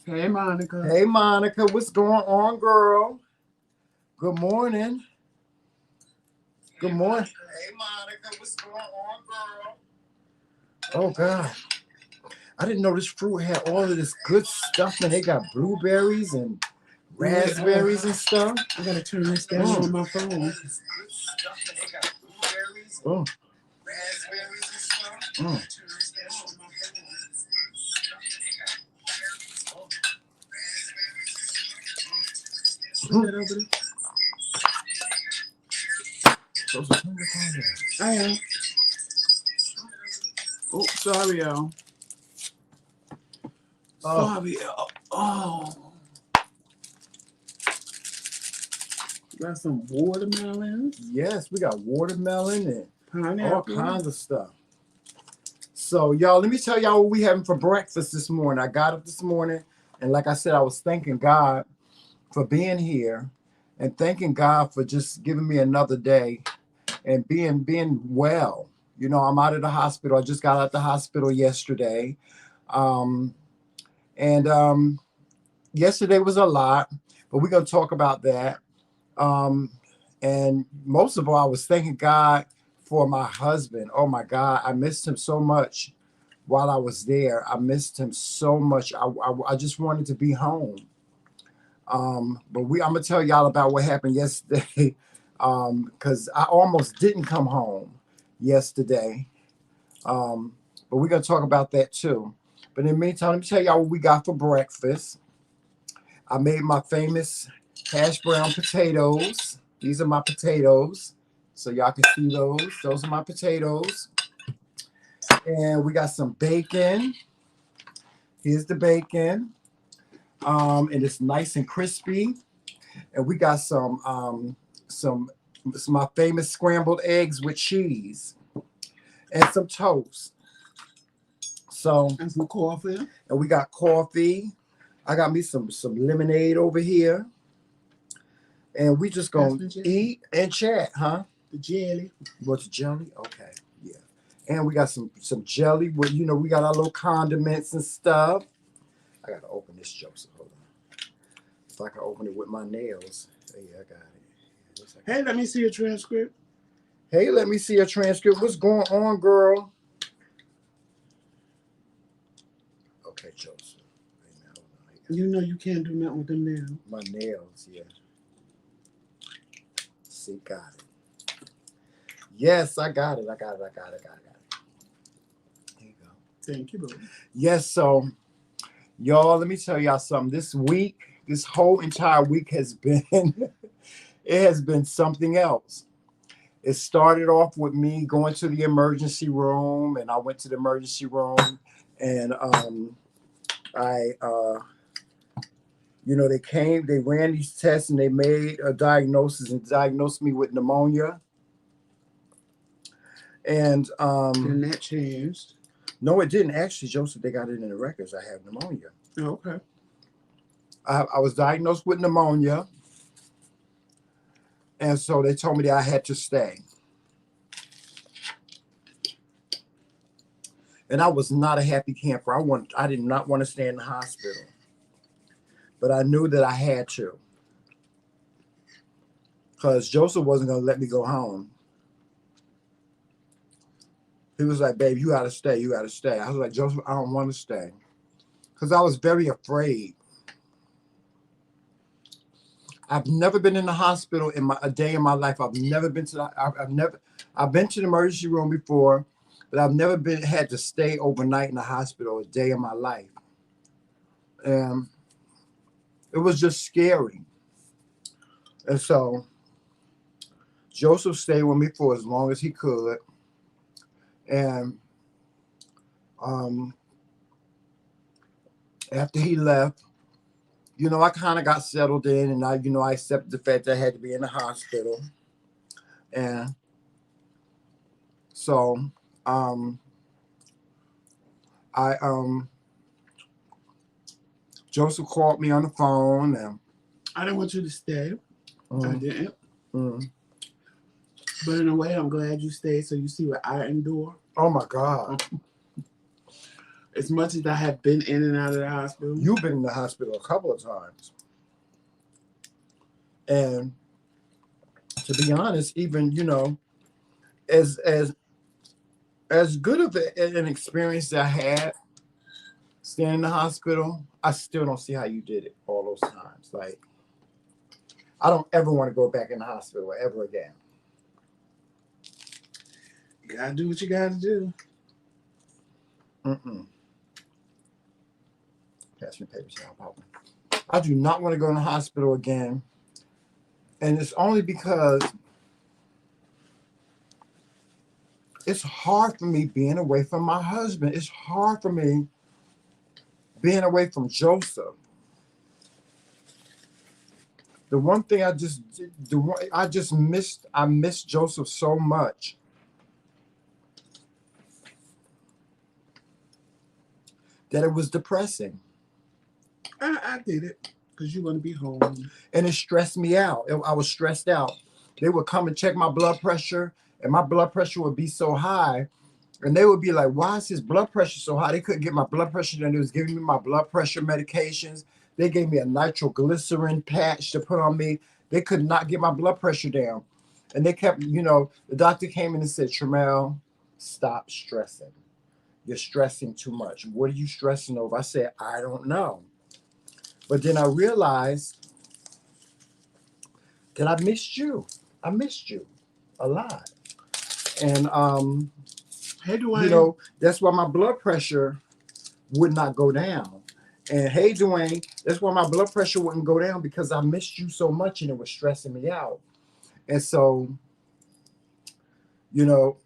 Hey, Monica. Hey, Monica, what's going on, girl? Good morning. Good morning. Hey, Monica, what's going on, girl? Oh, God. I didn't know this fruit had all of this good stuff, and they got blueberries and raspberries and stuff. I gotta turn this down on my phone. All this good stuff, and they got blueberries and raspberries and stuff. Turn this down on my phone. Put that over there. I am. Oh, sorry, y'all. Sorry, y'all. Oh. Got some watermelons. Yes, we got watermelon and Pineapple. all kinds of stuff. So, y'all, let me tell y'all what we having for breakfast this morning. I got up this morning, and like I said, I was thanking God for being here and thanking God for just giving me another day and being well. You know, I'm out of the hospital. I just got out of the hospital yesterday. Um, and yesterday was a lot, but we're going to talk about that. Um, and most of all, I was thanking God for my husband. Oh my God, I missed him so much while I was there. I missed him so much. I just wanted to be home. But I'm gonna tell y'all about what happened yesterday, because I almost didn't come home yesterday. Um, but we're gonna talk about that too. But in the meantime, let me tell y'all what we got for breakfast. I made my famous hash brown potatoes. These are my potatoes. So y'all can see those. Those are my potatoes. And we got some bacon. Here's the bacon. And it's nice and crispy. And we got some my famous scrambled eggs with cheese and some toast. So And some coffee. and we got coffee. I got me some lemonade over here. And we just gonna eat and chat, huh? The jelly. What's jelly? Okay, yeah. And we got some jelly. Well, you know, we got our little condiments and stuff. I gotta open this, Joseph. Hold on. If I can open it with my nails. Yeah, I got it. Hey, let me see a transcript. Hey, let me see a transcript. What's going on, girl? Okay, Joseph. You know you can't do nothing with them nails. My nails, yeah. See, got it. Yes, I got it. I got it. There you go. Thank you, bro. Yes, so y'all, let me tell y'all something. This week, this whole entire week has been it has been something else. It started off with me going to the emergency room, and I went to the emergency room, and I you know, they ran these tests, and they made a diagnosis and diagnosed me with pneumonia. And Then that changed. no, it didn't actually, Joseph. They got it in the records. I have pneumonia. Okay. I was diagnosed with pneumonia, and so they told me that I had to stay. And I was not a happy camper. I did not want to stay in the hospital, but I knew that I had to, because Joseph wasn't going to let me go home. He was like, "Babe, you got to stay. You got to stay." I was like, "Joseph, I don't want to stay," because I was very afraid. I've never been in the hospital in a day in my life. I've never been to I've been to the emergency room before, but I've never had to stay overnight in the hospital a day in my life. And it was just scary. And so Joseph stayed with me for as long as he could. And um, after he left, you know, I kind of got settled in, and I accepted the fact that I had to be in the hospital. And so um, I Joseph called me on the phone, and I didn't want you to stay. I didn't. Mm. But in a way, I'm glad you stayed so you see what I endure. Oh my God. as much as I have been in and out of the hospital. You've been in the hospital a couple of times. And to be honest, even, you know, as good of an experience that I had staying in the hospital, I still don't see how you did it all those times. Like, I don't ever want to go back in the hospital ever again. You gotta do what you gotta do. Pass me papers now, Papa. I do not want to go in the hospital again. And it's only because it's hard for me being away from my husband. It's hard for me being away from Joseph. The one thing I missed Joseph so much. That it was depressing. I did it because you're gonna be home. And it stressed me out. I was stressed out. They would come and check my blood pressure, and my blood pressure would be so high. And they would be like, why is his blood pressure so high? They couldn't get my blood pressure down. They was giving me my blood pressure medications. They gave me a nitroglycerin patch to put on me. They could not get my blood pressure down. And they kept, you know, the doctor came in and said, Tramel, stop stressing. You're stressing too much. What are you stressing over? I said, I don't know. But then I realized that I missed you. I missed you a lot. And, hey, Dwayne. you know, that's why my blood pressure would not go down. And hey, Dwayne, that's why my blood pressure wouldn't go down because I missed you so much and it was stressing me out. And so, you know,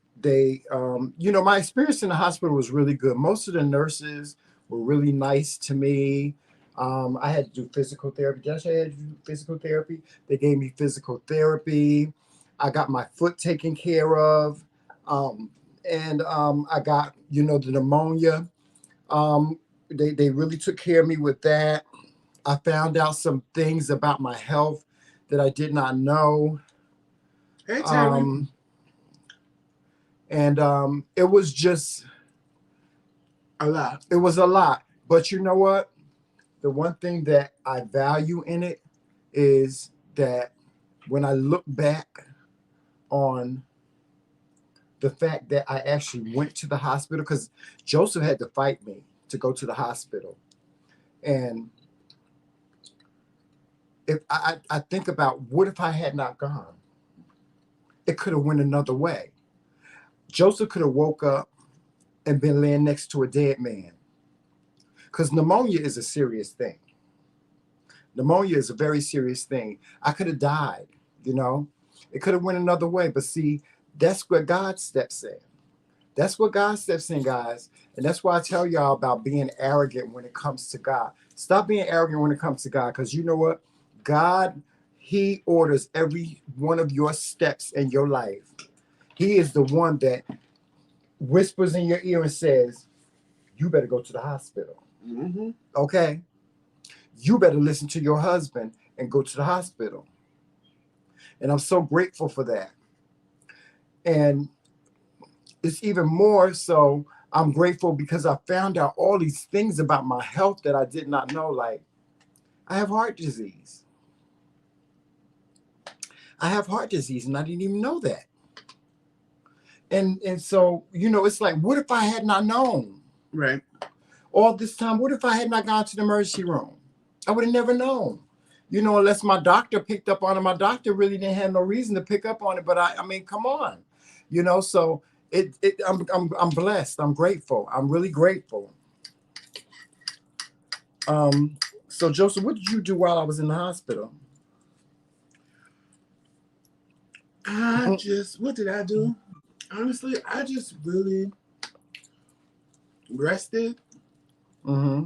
my experience in the hospital was really good. Most of the nurses were really nice to me. I had to do physical therapy. Just I had to do physical therapy. They gave me physical therapy. I got my foot taken care of. I got, you know, the pneumonia. They really took care of me with that. I found out some things about my health that I did not know. Hey, Terry. It was just a lot. It was a lot. But you know what? The one thing that I value in it is that when I look back on the fact that I actually went to the hospital, because Joseph had to fight me to go to the hospital. And if I think about what if I had not gone? It could have went another way. Joseph could have woke up and been laying next to a dead man. Because pneumonia is a serious thing. Pneumonia is a very serious thing. I could have died, you know. It could have went another way. But see, that's where God steps in. That's what God steps in, guys. And that's why I tell y'all about being arrogant when it comes to God. Stop being arrogant when it comes to God. Because you know what? God, he orders every one of your steps in your life. He is the one that whispers in your ear and says, you better go to the hospital. Mm-hmm. Okay? You better listen to your husband and go to the hospital. And I'm so grateful for that. And it's even more so, I'm grateful because I found out all these things about my health that I did not know. Like, I have heart disease. I have heart disease, and I didn't even know that. And so, you know, it's like, what if I had not known? Right. All this time, what if I had not gone to the emergency room? I would have never known. You know, unless my doctor picked up on it. My doctor really didn't have no reason to pick up on it. But I mean, come on. You know, so I'm blessed. I'm grateful. I'm really grateful. So Joseph, what did you do while I was in the hospital? What did I do? Honestly, I just really rested. Mm-hmm.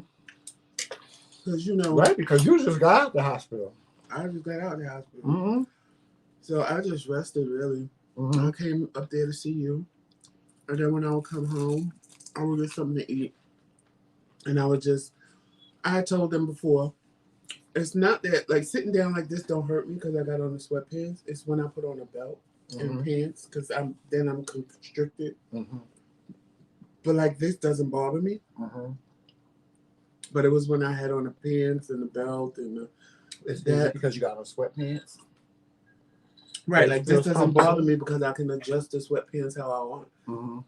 Because, you know. Right, because you just got out of the hospital. I just got out of the hospital. Mm-hmm. So I just rested, really. Mm-hmm. I came up there to see you. And then when I would come home, I would get something to eat. And I had told them before, it's not that, like, sitting down like this don't hurt me because I got on the sweatpants. It's when I put on a belt and pants because I'm constricted. Mm-hmm. But like this doesn't bother me. But it was when I had on the pants and the belt and the, Is it because you got on sweatpants? Right, like this doesn't bother me because I can adjust the sweatpants how I want.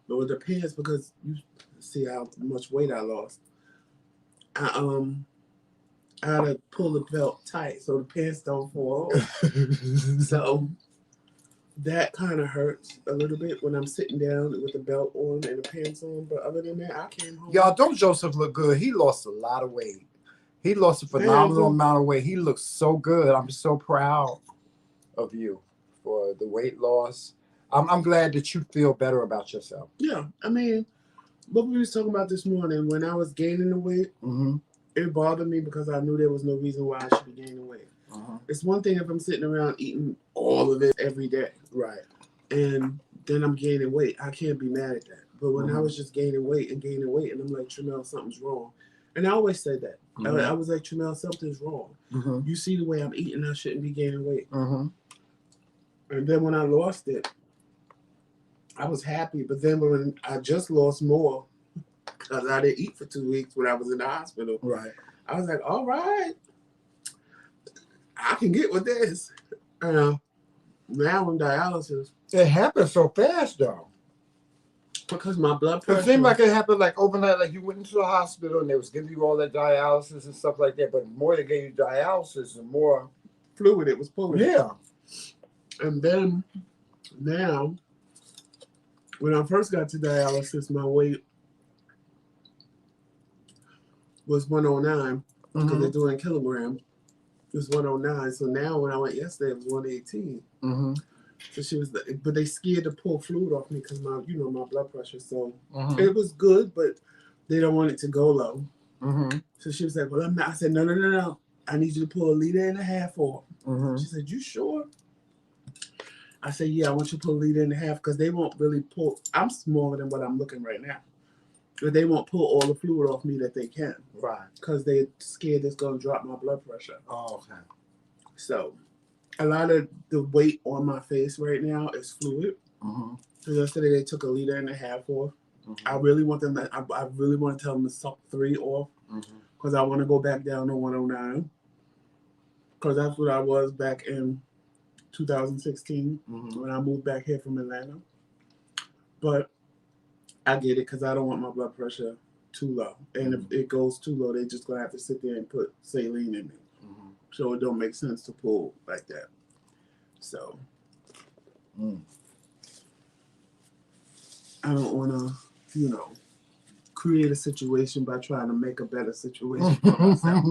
But with the pants, because you see how much weight I lost, I had to pull the belt tight so the pants don't fall off. So that kind of hurts a little bit when I'm sitting down with the belt on and the pants on. But other than that, I came home. Y'all, don't Joseph look good? He lost a lot of weight. He lost a phenomenal amount of weight. He looks so good. I'm so proud of you for the weight loss. I'm glad that you feel better about yourself. Yeah, I mean, what we was talking about this morning, when I was gaining the weight, it bothered me because I knew there was no reason why I should be gaining weight. It's one thing if I'm sitting around eating all of it every day. Right. And then I'm gaining weight. I can't be mad at that. But when I was just gaining weight, and I'm like, Tramel, something's wrong. And I always said that. I was like, Tramel, something's wrong. You see the way I'm eating, I shouldn't be gaining weight. And then when I lost it, I was happy. But then when I just lost more, because I didn't eat for 2 weeks when I was in the hospital. Right. I was like, all right, I can get with this. Now on dialysis. It happened so fast, though. Because my blood pressure. It seemed like it happened like overnight, like you went into the hospital and they was giving you all that dialysis and stuff like that. But the more they gave you dialysis, the more fluid it was pulling. Yeah. And then now, when I first got to dialysis, my weight was 109 because they're doing kilograms. It was 109. So now when I went yesterday, it was 118. So she was, but they scared to pull fluid off me because my blood pressure. So it was good, but they don't want it to go low. So she was like, well, I'm not. I said, no. I need you to pull 1.5 liters off. She said, you sure? I said, yeah, I want you to pull 1.5 liters because they won't really pull. I'm smaller than what I'm looking right now. But they won't pull all the fluid off me that they can. Right. Because they're scared it's going to drop my blood pressure. Oh, okay. So a lot of the weight on my face right now is fluid. So yesterday they took 1.5 liters off. I really want them to, I really want to tell them to suck 3 off. Because I want to go back down to 109. Because that's what I was back in 2016 when I moved back here from Atlanta. But I get it because I don't want my blood pressure too low. And if it goes too low, they're just going to have to sit there and put saline in me. So it don't make sense to pull like that. So I don't want to, create a situation by trying to make a better situation for myself.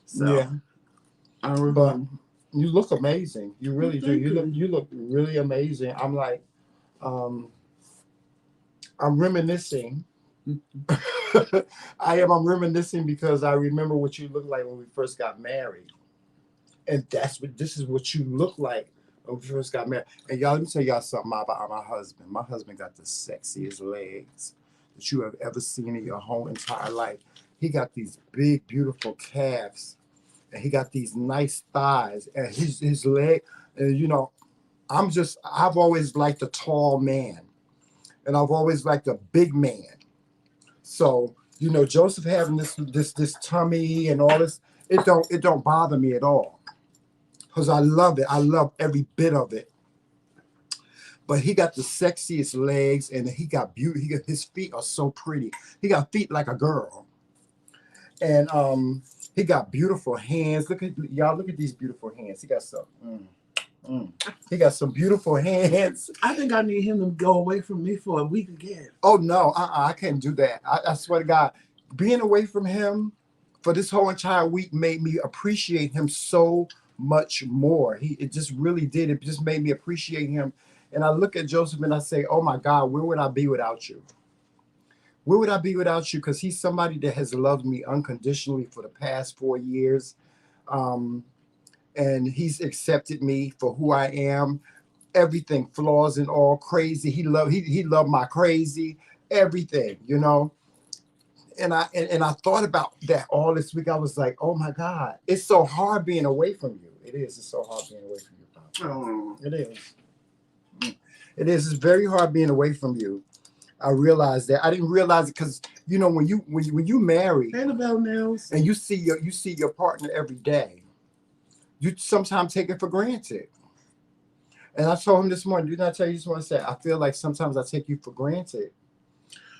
So, yeah. But you look amazing. You really do. You look really amazing. I'm like, I'm reminiscing. I'm reminiscing because I remember what you looked like when we first got married. And this is what you look like when we first got married. And y'all, let me tell y'all something about my husband. My husband got the sexiest legs that you have ever seen in your whole entire life. He got these big, beautiful calves. And he got these nice thighs. And his leg, and I've always liked a tall man. And I've always liked a big man. So, Joseph having this tummy and all this, it don't bother me at all. Because I love it. I love every bit of it. But he got the sexiest legs and he got beauty. His feet are so pretty. He got feet like a girl. And he got beautiful hands. Look at these beautiful hands. He got some. He got some beautiful hands. I think I need him to go away from me for a week again. Oh no, I can't do that. I swear to God, being away from him for this whole entire week made me appreciate him so much more. It just really did. It just made me appreciate him. And I look at Joseph and I say, oh my God, where would I be without you? Where would I be without you? Because he's somebody that has loved me unconditionally for the past 4 years. And he's accepted me for who I am, everything, flaws and all, crazy. He loved my crazy, everything, And I thought about that all this week. I was like, oh my God, it's so hard being away from you. It is. It's so hard being away from you, Pop. Oh. It is. It is. It's very hard being away from you. I realized that. I didn't realize it because you know when you marry Ain't about nails. and you see your partner every day, you sometimes take it for granted. And I told him this morning, didn't I tell you this morning? I said, I feel like sometimes I take you for granted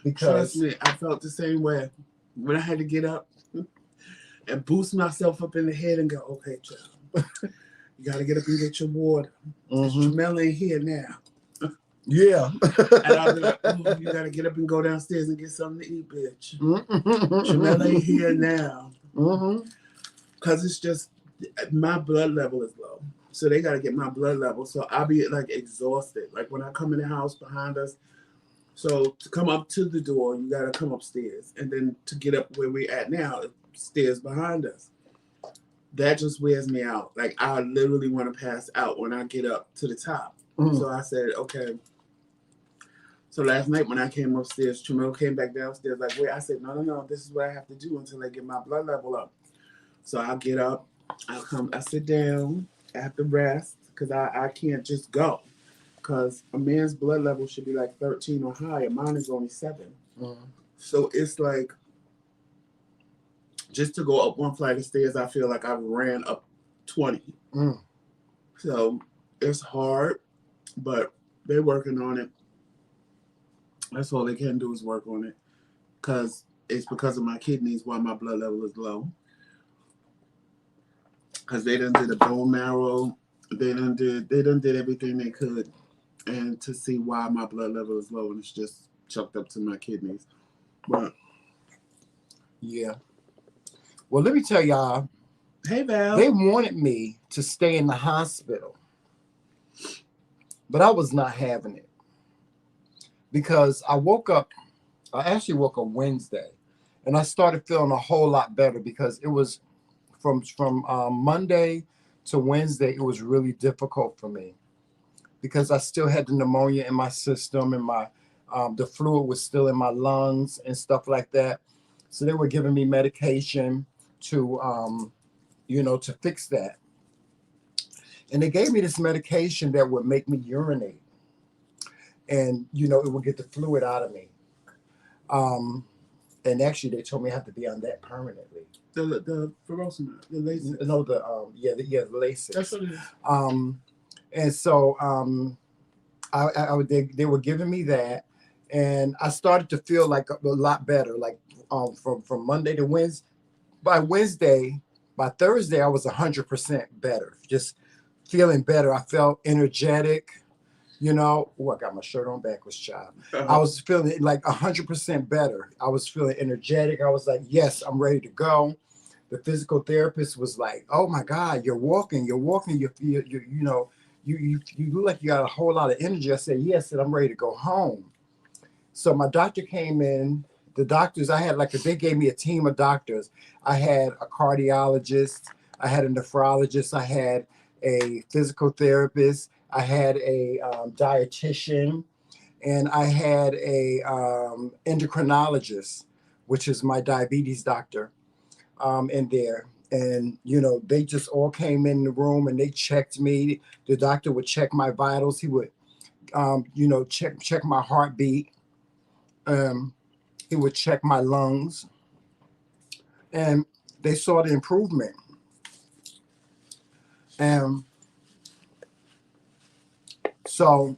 Trust because me, I felt the same way when I had to get up and boost myself up in the head and go, okay, child, you got to get up and get your water. Jamel ain't here now. yeah. And I'll be like, oh, you got to get up and go downstairs and get something to eat, bitch. Jamel ain't here now. Because it's just, my blood level is low. So they got to get my blood level. So I'll be like exhausted. Like when I come in the house behind us, so to come up to the door, you got to come upstairs. And then to get up where we're at now, stairs behind us. That just wears me out. Like I literally want to pass out when I get up to the top. So I said, okay. So last night when I came upstairs, Jamil came back downstairs like, wait. I said, no, this is what I have to do until I get my blood level up. So I get up, I sit down, I have to rest because I can't just go. Because a man's blood level should be like 13 or higher. Mine is only 7. So it's like, just to go up one flight of stairs, I feel like I ran up 20. So it's hard, but they're working on it. That's all they can do is work on it. Because it's because of my kidneys why my blood level is low. Because they done did a bone marrow. They done did everything they could. And to see why my blood level is low, and it's just chucked up to my kidneys. But yeah. Well, let me tell y'all. Hey, Val. They wanted me to stay in the hospital, but I was not having it because I actually woke up Wednesday, and I started feeling a whole lot better because it was from Monday to Wednesday. It was really difficult for me because I still had the pneumonia in my system and my the fluid was still in my lungs and stuff like that. So they were giving me medication to to fix that. And they gave me this medication that would make me urinate. And, it would get the fluid out of me. And actually, they told me I have to be on that permanently. The furosemide, the Lasix. No, the Lasix. That's what it is. And so they were giving me that. And I started to feel like a lot better, like from Monday to Wednesday. By Thursday, I was 100% better, just feeling better. I felt energetic, Oh, I got my shirt on backwards, child. I was feeling like 100% better. I was feeling energetic. I was like, yes, I'm ready to go. The physical therapist was like, oh my God, you're walking. You look like you got a whole lot of energy. I said, yes, and I'm ready to go home. So my doctor came in. The doctors, they gave me a team of doctors. I had a cardiologist, I had a nephrologist, I had a physical therapist, I had a dietitian, and I had a endocrinologist, which is my diabetes doctor in there. And, they just all came in the room and they checked me. The doctor would check my vitals. He would, check my heartbeat. He would check my lungs, and they saw the improvement. And so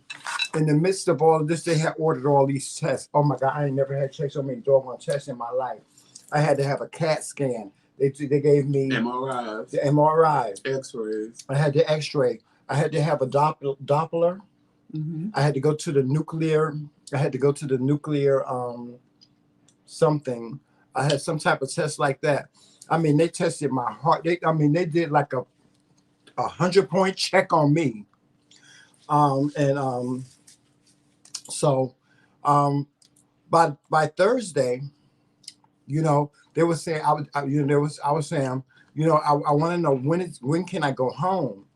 in the midst of all of this, they had ordered all these tests. Oh my God, I ain't never had checked so many doggone tests in my life. I had to have a CAT scan. They gave me MRIs. The MRI. X-rays. I had the X-ray. I had to have a Doppler. I had to go to the nuclear. Something. I had some type of test like that. I mean, they tested my heart. They did like a 100-point check on me. So by Thursday, they were saying I was saying, I want to know when can I go home?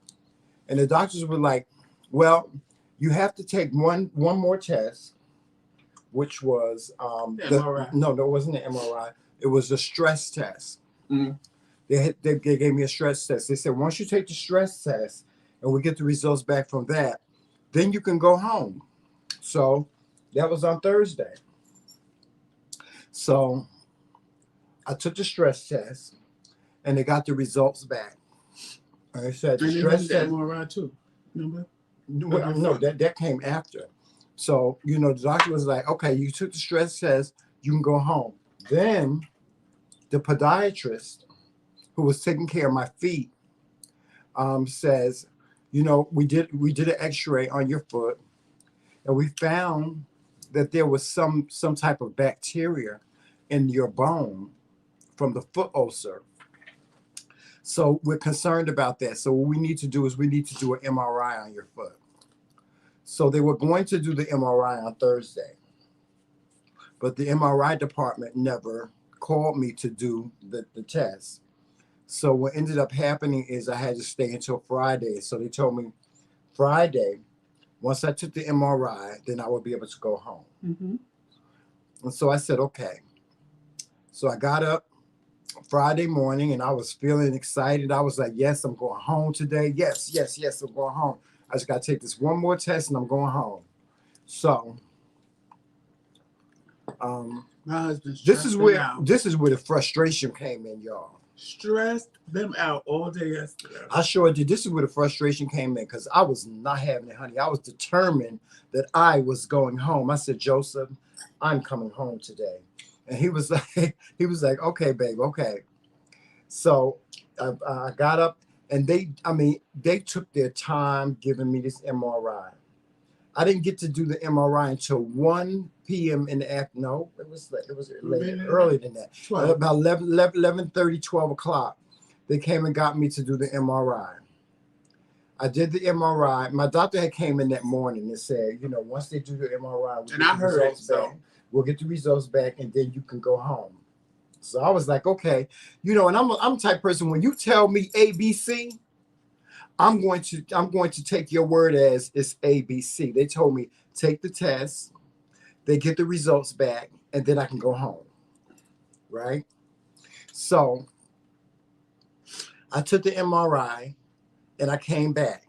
And the doctors were like, well, you have to take one more test, which was MRI. No, it wasn't an MRI. It was a stress test. They gave me a stress test. They said, once you take the stress test and we get the results back from that, then you can go home. So, That was on Thursday. So I took the stress test, and they got the results back. And they said the And they stress had the test. MRI too. Remember? Well, no, that came after. So, you know, the doctor was like, okay, you took the stress test, you can go home. Then the podiatrist who was taking care of my feet says, you know, we did an x-ray on your foot, and we found that there was some type of bacteria in your bone from the foot ulcer. So we're concerned about that. So what we need to do is we need to do an MRI on your foot. So they were going to do the MRI on Thursday, but the MRI department never called me to do the test. So what ended up happening is I had to stay until Friday. So they told me Friday, once I took the MRI, then I would be able to go home. Mm-hmm. And so I said, okay. So I got up Friday morning and I was feeling excited. I was like, yes, I'm going home today. Yes, I'm going home. I just got to take this one more test and I'm going home. So My husband this is where out. the frustration came in, y'all. Stressed them out all day yesterday. I sure did. This is where the frustration came in because I was not having it, honey. I was determined that I was going home. I said, Joseph, I'm coming home today. And he was like, okay, babe, okay. So I got up and they took their time giving me this MRI. I didn't get to do the MRI until 1 p.m. in the afternoon. No, it was later, earlier than that. 12. About 11:30, 12 o'clock, they came and got me to do the MRI. I did the MRI. My doctor had came in that morning and said, you know, once they do the MRI, and I heard it, so we'll get the results back and then you can go home. So I was like, okay, you know, and I'm the type of person, when you tell me ABC, I'm going to take your word as it's ABC. They told me take the test, they get the results back, and then I can go home. Right? So I took the MRI and I came back.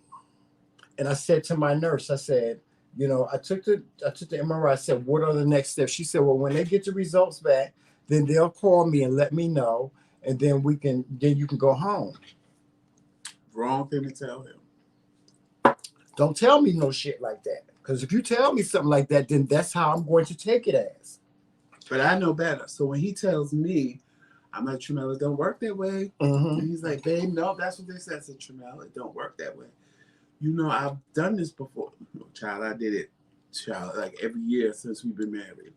And I said to my nurse, I said, you know, I took the MRI. I said, what are the next steps? She said, well, when they get the results back, then they'll call me and let me know, and then you can go home. Wrong thing to tell him. Don't tell me no shit like that. Because if you tell me something like that, then that's how I'm going to take it as. But I know better. So when he tells me, I'm like, Tramel, it don't work that way. Mm-hmm. And he's like, babe, no, that's what they said. I said, Tramel, it don't work that way. You know, I've done this before. Child, I did it, like every year since we've been married.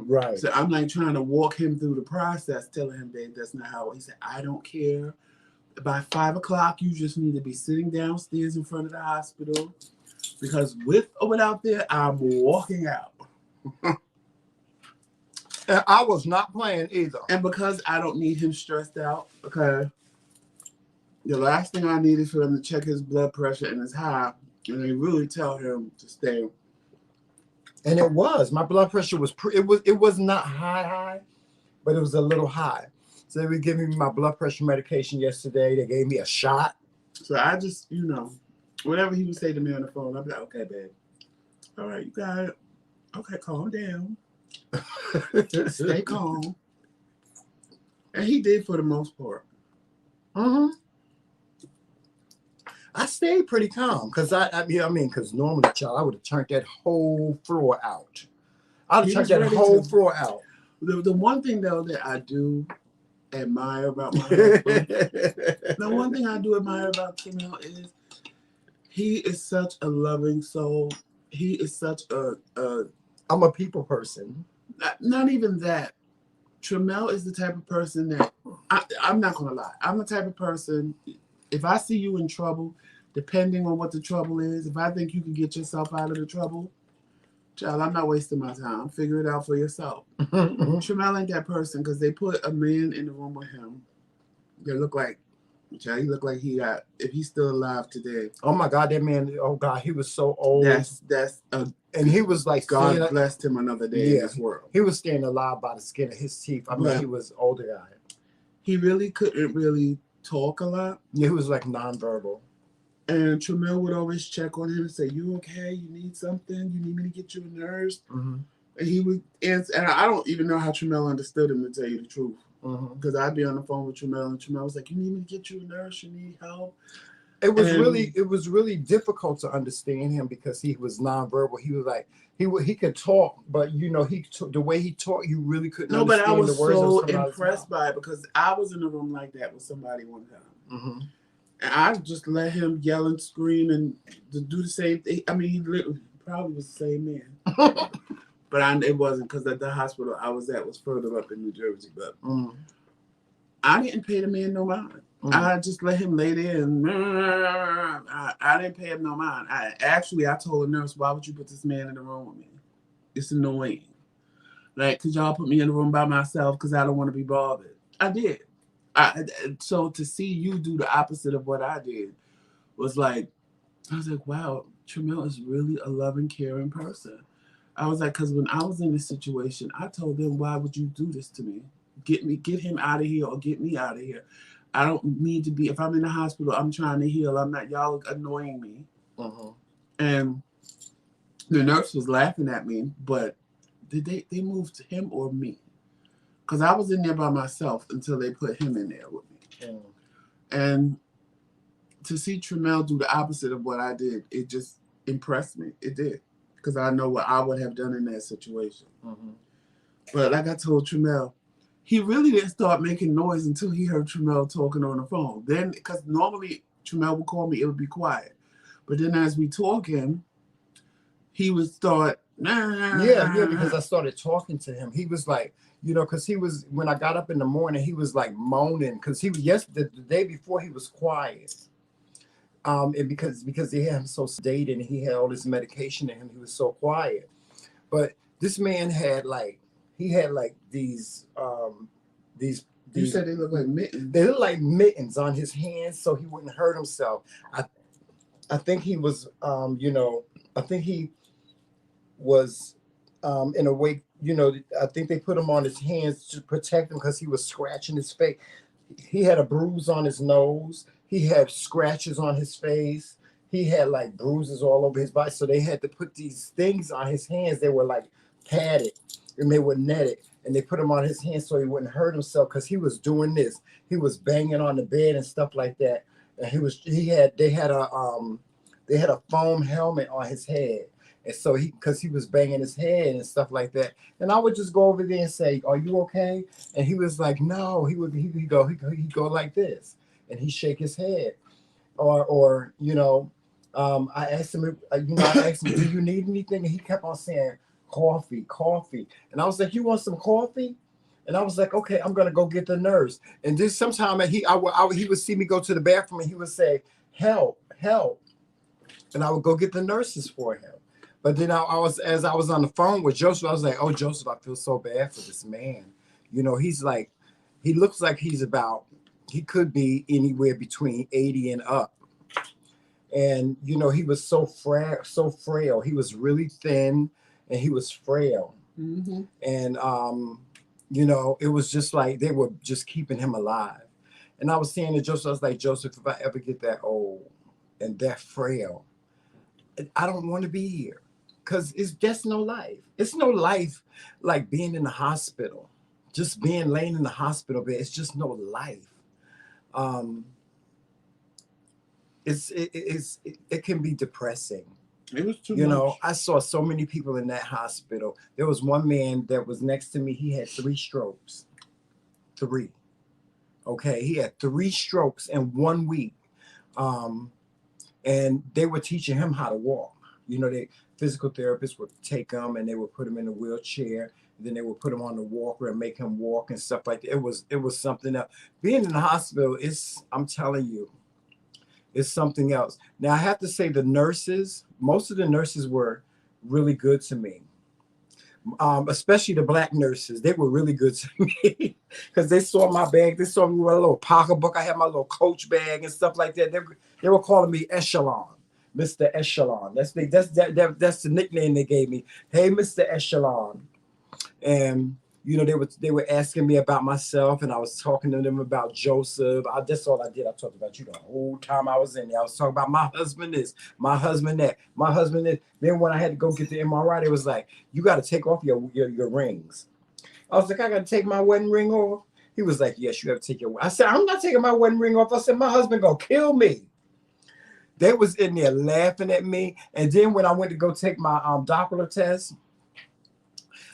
Right. So I'm like trying to walk him through the process, telling him, babe, that's not how. He said, I don't care. By 5 o'clock, you just need to be sitting downstairs in front of the hospital, because with or without there, I'm walking out. And I was not playing either. And because I don't need him stressed out, okay, the last thing I need is for them to check his blood pressure and his high, and they really tell him to stay. And it was. My blood pressure was it was not high, but it was a little high. So they were giving me my blood pressure medication yesterday. They gave me a shot. So I just, you know, whatever he would say to me on the phone, I'd be like, okay, babe. All right, you got it. Okay, calm down. Stay calm. And he did for the most part. Mm-hmm. I stayed pretty calm because because normally, child, I would have turned that whole floor out. I'd have turned that whole floor out. The one thing though that I do admire about my husband, the one thing I do admire about Tramel is he is such a loving soul. He is such I'm a people person. Not even that. Tramel is the type of person that I'm not gonna lie. I'm the type of person, if I see you in trouble, depending on what the trouble is, if I think you can get yourself out of the trouble, child, I'm not wasting my time. Figure it out for yourself. Tramel ain't that person, because they put a man in the room with him. They look like, child, he look like he got, if he's still alive today. Oh my God, that man! Oh God, he was so old. And he was like, God blessed him another day in this world. He was staying alive by the skin of his teeth. I mean, he was older guy. He really couldn't really talk a lot. Yeah, he was like nonverbal. And Tramel would always check on him and say, "You okay? You need something? You need me to get you a nurse?" Mm-hmm. And he would answer. And I don't even know how Tramel understood him, to tell you the truth. Because I'd be on the phone with Tramel, and Tramel was like, "You need me to get you a nurse? You need help?" It was really difficult to understand him because he was nonverbal. He was like he could talk, but you know the way he talked, you really couldn't No, but I understand the was words that was so coming out of his mouth. impressed by it because I was in a room like that with somebody one time. Mm-hmm. And I just let him yell and scream and do the same thing. I mean, he literally probably was the same man. But it wasn't, because at the hospital I was at was further up in New Jersey. But I didn't pay the man no mind. I just let him lay there and I didn't pay him no mind. I told the nurse, "Why would you put this man in the room with me? It's annoying. Like, could y'all put me in the room by myself because I don't want to be bothered?" I did. So to see you do the opposite of what I did was like, I was like, wow, Tramel is really a loving, caring person. I was like, because when I was in this situation, I told them, "Why would you do this to me? Get him out of here, or get me out of here. I don't need to be, if I'm in the hospital, I'm trying to heal. I'm not, y'all annoying me." And the nurse was laughing at me, but they moved him or me? Because I was in there by myself until they put him in there with me. And to see Tramel do the opposite of what I did, it just impressed me. It did. Because I know what I would have done in that situation. But like I told Tramel, he really didn't start making noise until he heard Tramel talking on the phone. Then, because normally Tramel would call me, it would be quiet. But then as we talking, he would start. Yeah, because I started talking to him. He was like, you know, because he was, when I got up in the morning, he was like moaning because he was, the day before he was quiet. And because they had him so sedated and he had all this medication in him, he was so quiet. But this man had like, these you said they look like mittens. They look like mittens on his hands so he wouldn't hurt himself. I think he was, I think he was in a way, I think they put him on his hands to protect him because he was scratching his face. He had a bruise on his nose. He had scratches on his face. He had like bruises all over his body. So they had to put these things on his hands. They were like padded and they were netted. And they put him on his hands so he wouldn't hurt himself because he was doing this. He was banging on the bed and stuff like that. And they had a foam helmet on his head. And so because he was banging his head and stuff like that. And I would just go over there and say, "Are you okay?" And he was like, "No." He'd go like this. And he'd shake his head. Or I asked him, "Do you need anything?" And he kept on saying, "Coffee, coffee." And I was like, "You want some coffee?" And I was like, "Okay, I'm gonna go get the nurse." And then sometime he would see me go to the bathroom and he would say, "Help, help." And I would go get the nurses for him. But then as I was on the phone with Joseph, I was like, "Oh, Joseph, I feel so bad for this man. He's like, he looks like he could be anywhere between 80 and up. And, he was so frail. He was really thin and he was frail. And, it was just like they were just keeping him alive. And I was saying to Joseph, I was like, "Joseph, if I ever get that old and that frail, I don't want to be here because it's just no life. It's no life like being in the hospital, just being laying in the hospital bed. It's just no life. It can be depressing. It was too much. I saw so many people in that hospital. There was one man that was next to me. He had 3 strokes. 3. Okay, he had 3 strokes in 1 week. And they were teaching him how to walk. The physical therapists would take him and they would put him in a wheelchair. And then they would put him on the walker and make him walk and stuff like that. It was something else. Being in the hospital, I'm telling you, it's something else. Now I have to say most of the nurses were really good to me. Especially the Black nurses, they were really good to me because they saw my bag. They saw me with a little pocketbook. I had my little Coach bag and stuff like that. They were calling me Echelon, Mr. Echelon. That's the nickname they gave me. "Hey, Mr. Echelon." And You know, they were asking me about myself, and I was talking to them about Joseph. That's all I did. I talked about you the whole time I was in there. I was talking about my husband this, my husband that, my husband this. Then when I had to go get the MRI, it was like, you got to take off your rings. I was like, I got to take my wedding ring off. He was like, yes, you have to take your. I said, I'm not taking my wedding ring off. I said, my husband gonna kill me. They was in there laughing at me. And then when I went to go take my Doppler test,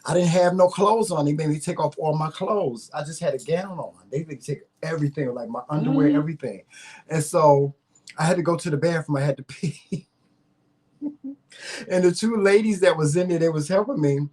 I didn't have no clothes on. They made me take off all my clothes. I just had a gown on. They take everything, like my underwear, everything. And so I had to go to the bathroom. I had to pee. And the two ladies that was in there, they was helping me.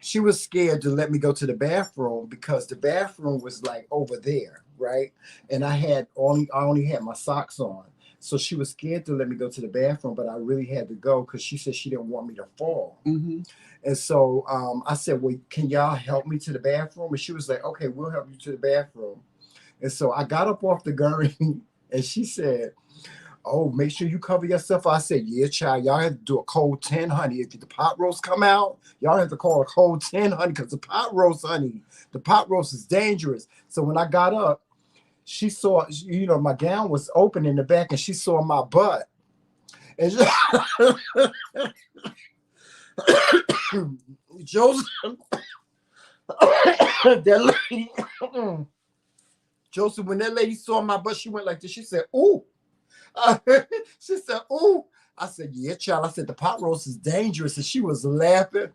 She was scared to let me go to the bathroom because the bathroom was like over there, right? And I only had my socks on. So she was scared to let me go to the bathroom, but I really had to go because she said she didn't want me to fall. Mm-hmm. And so I said, well, can y'all help me to the bathroom? And she was like, okay, we'll help you to the bathroom. And so I got up off the gurney and she said, oh, make sure you cover yourself. I said, yeah, child, y'all have to do a cold 10, honey. If the pot roast come out, y'all have to call a cold 10, honey, because the pot roast, honey, the pot roast is dangerous. So when I got up, she saw, you know, my gown was open in the back and she saw my butt. And Joseph, that lady, Joseph, when that lady saw my butt, she went like this. She said, ooh. She said, ooh. I said, yeah, child. I said, the pot roast is dangerous. And she was laughing.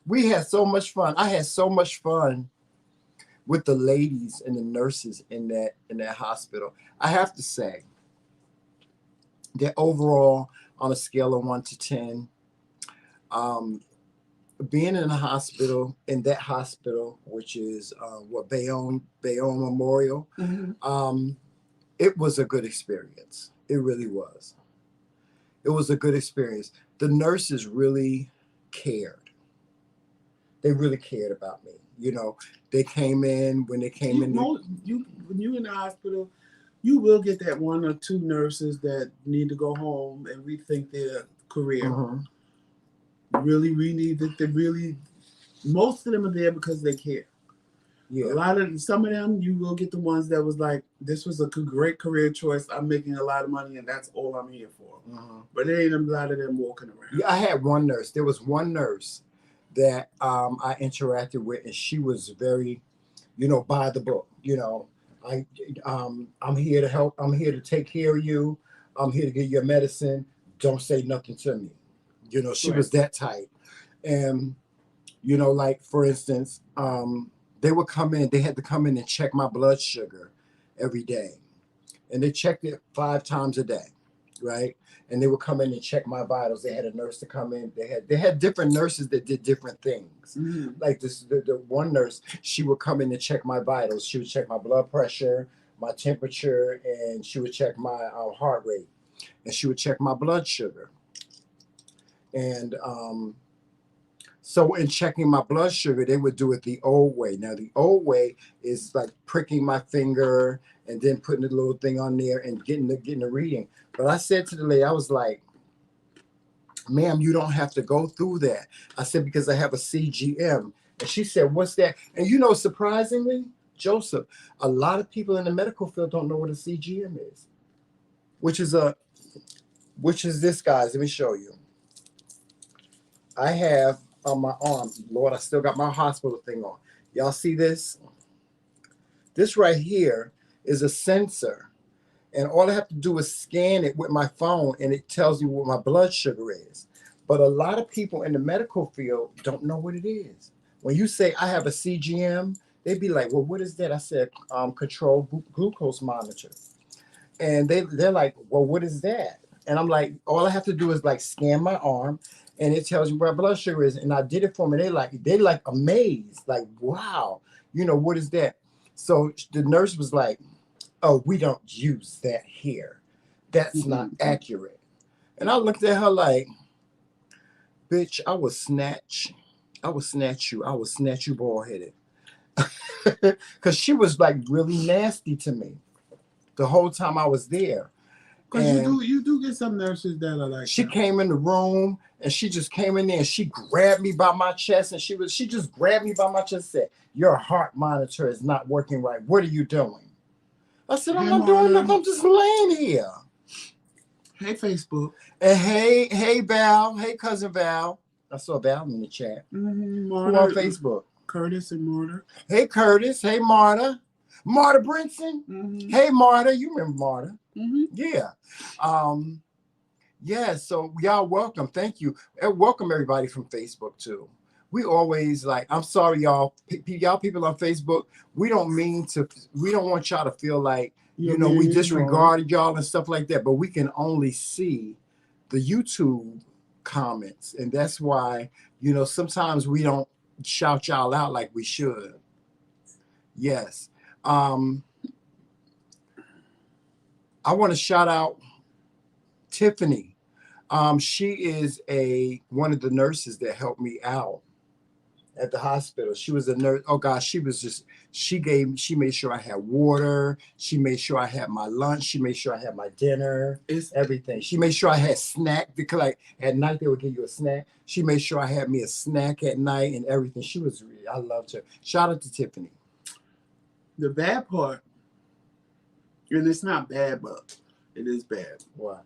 We had so much fun. I had so much fun with the ladies and the nurses in that hospital. I have to say that overall, on a scale of 1 to 10, being in that hospital, which is Bayonne Memorial, it was a good experience. It really was. It was a good experience. The nurses really cared. They really cared about me. You know, they came in when they came in. When you in the hospital, you will get that 1 or 2 nurses that need to go home and rethink their career. Really, we need that. They really, most of them are there because they care. Yeah. Some of them, you will get the ones that was like, this was a great career choice. I'm making a lot of money, and that's all I'm here for. But there ain't a lot of them walking around. Yeah, I had one nurse. There was one nurse that I interacted with, and she was very, you know, by the book. You know, I'm here to help. I'm here to take care of you. I'm here to get your medicine. Don't say nothing to me. You know, she was that type. And, you know, like, for instance, they would come in, they had to come in and check my blood sugar every day. And they checked it 5 times a day, right? And they would come in and check my vitals. They had a nurse to come in. They had different nurses that did different things. Like the one nurse, she would come in and check my vitals. She would check my blood pressure, my temperature, and she would check my heart rate. And she would check my blood sugar. And so in checking my blood sugar, they would do it the old way. Now, the old way is like pricking my finger and then putting the little thing on there and getting the reading. But I said to the lady, I was like, ma'am, you don't have to go through that. I said, because I have a CGM. And she said, what's that? And you know, surprisingly, Joseph, a lot of people in the medical field don't know what a CGM is, which is this, guys. Let me show you. I have on my arm, Lord, I still got my hospital thing on. Y'all see this? This right here is a sensor. And all I have to do is scan it with my phone and it tells you what my blood sugar is. But a lot of people in the medical field don't know what it is. When you say I have a CGM, they'd be like, well, what is that? I said, control glucose monitor. And they're like, well, what is that? And I'm like, all I have to do is like scan my arm and it tells you where my blood sugar is. And I did it for them. And they like amazed, like, wow, you know, what is that? So the nurse was like, oh, we don't use that here. That's not accurate. And I looked at her like, bitch, I will snatch you bald-headed. Because she was like really nasty to me the whole time I was there. Because you do get some nurses that are like she that. came in the room and she just came in there and she grabbed me by my chest and she just grabbed me by my chest and said, "Your heart monitor is not working right. What are you doing?" I said, "I'm Hey, not doing Marta. nothing. I'm just laying here." Hey, Facebook. And hey Val, hey cousin Val. I saw Val in the chat. Mm-hmm. Who on Marta, Facebook? Curtis and Marta. Hey Curtis. Hey Marta. Marta Brinson. Mm-hmm. Hey Marta. You remember Marta? Mm-hmm. Yeah. Yeah, so y'all welcome. Thank you. And welcome everybody from Facebook too. We always like, I'm sorry, y'all. Y'all people on Facebook, we don't want y'all to feel like, we disregarded y'all and stuff like that, but we can only see the YouTube comments. And that's why, sometimes we don't shout y'all out like we should. Yes. I want to shout out Tiffany. She is one of the nurses that helped me out at the hospital. She was a nurse. Oh gosh, she made sure I had water. She made sure I had my lunch. She made sure I had my dinner. Everything. She made sure I had snack because like at night they would give you a snack. She made sure I had me a snack at night and everything. I loved her. Shout out to Tiffany. The bad part, and it's not bad, but it is bad. What?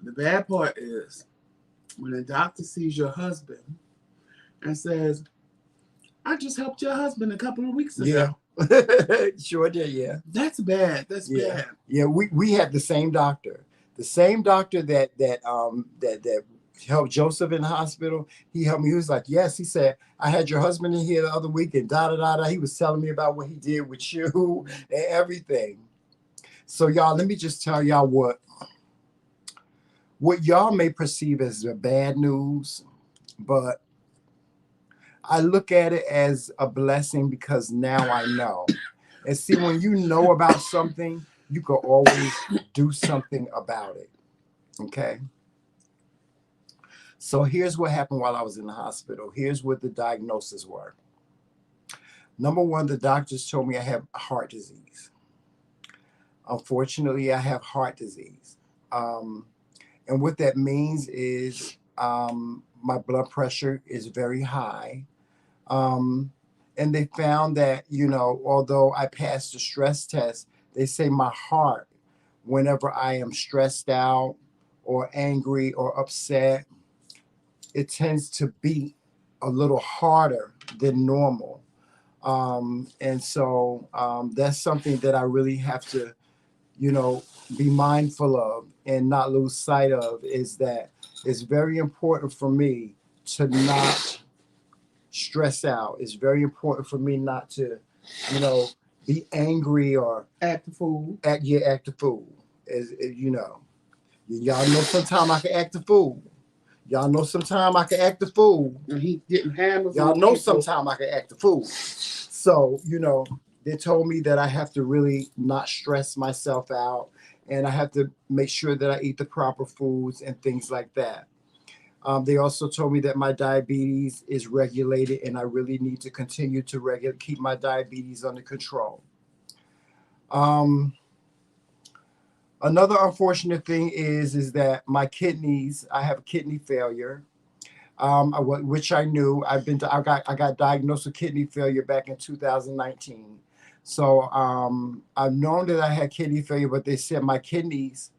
The bad part is when a doctor sees your husband and says, "I just helped your husband a couple of weeks ago." Yeah. Sure did, yeah. That's bad. That's bad. Yeah, we had the same doctor. The same doctor that helped Joseph in the hospital. He helped me. He was like, "Yes." He said, "I had your husband in here the other week and da da da da." He was telling me about what he did with you and everything. So y'all, let me just tell y'all what y'all may perceive as the bad news, but I look at it as a blessing because now I know. And see, when you know about something, you can always do something about it. Okay? So here's what happened while I was in the hospital. Here's what the diagnoses were. Number one, the doctors told me I have heart disease. Unfortunately, I have heart disease. And what that means is my blood pressure is very high. And they found that, although I passed the stress test, they say my heart, whenever I am stressed out or angry or upset, it tends to beat a little harder than normal. And so that's something that I really have to, be mindful of and not lose sight of, is that it's very important for me to not stress out. It's very important for me not to, be angry or act a fool. Act a fool. Y'all know sometimes I can act a fool. Y'all know sometimes I can act a fool. And he getting hammered. Y'all know sometimes I can act a fool. So, they told me that I have to really not stress myself out, and I have to make sure that I eat the proper foods and things like that. They also told me that my diabetes is regulated, and I really need to continue to keep my diabetes under control. Another unfortunate thing is that my kidneys, I have kidney failure, which I knew. I got diagnosed with kidney failure back in 2019. So I've known that I had kidney failure, but they said my kidneys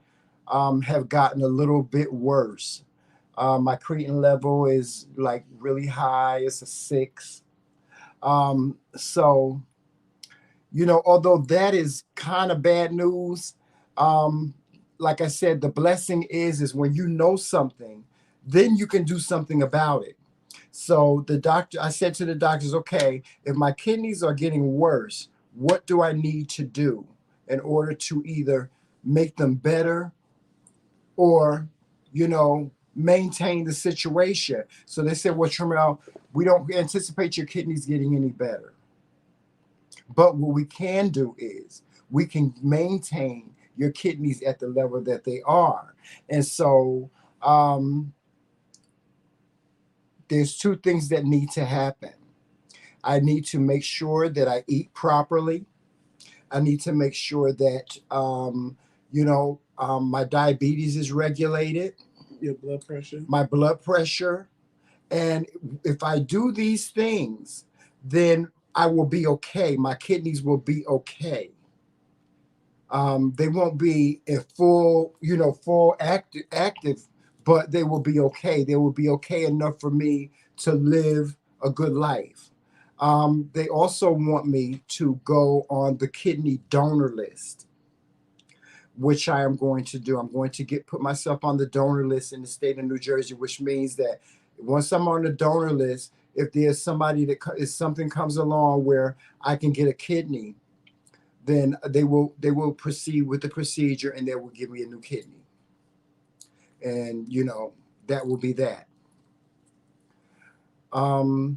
have gotten a little bit worse. My creatine level is like really high. It's a 6. So, although that is kind of bad news, like I said, the blessing is when you know something, then you can do something about it. So I said to the doctors, okay, if my kidneys are getting worse, what do I need to do in order to either make them better or, maintain the situation? So they said, well, Tremel, we don't anticipate your kidneys getting any better. But what we can do is we can maintain your kidneys at the level that they are. And so there's 2 things that need to happen. I need to make sure that I eat properly. I need to make sure that, My diabetes is regulated. Your blood pressure. My blood pressure. And if I do these things, then I will be okay. My kidneys will be okay. They won't be in full, full active, but they will be okay. They will be okay enough for me to live a good life. They also want me to go on the kidney donor list, which I am going to do. I'm going to put myself on the donor list in the state of New Jersey, which means that once I'm on the donor list, if there's somebody if something comes along where I can get a kidney, then they will proceed with the procedure and they will give me a new kidney. And that will be that. I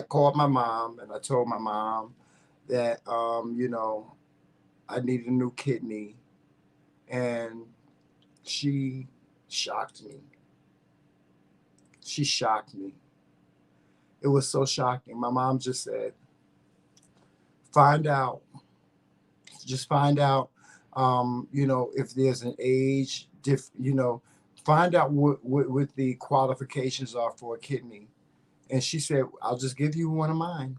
called my mom and I told my mom that I needed a new kidney, and she shocked me. She shocked me. It was so shocking. My mom just said, find out. Just find out, if there's an age, find out what the qualifications are for a kidney. And she said, I'll just give you one of mine.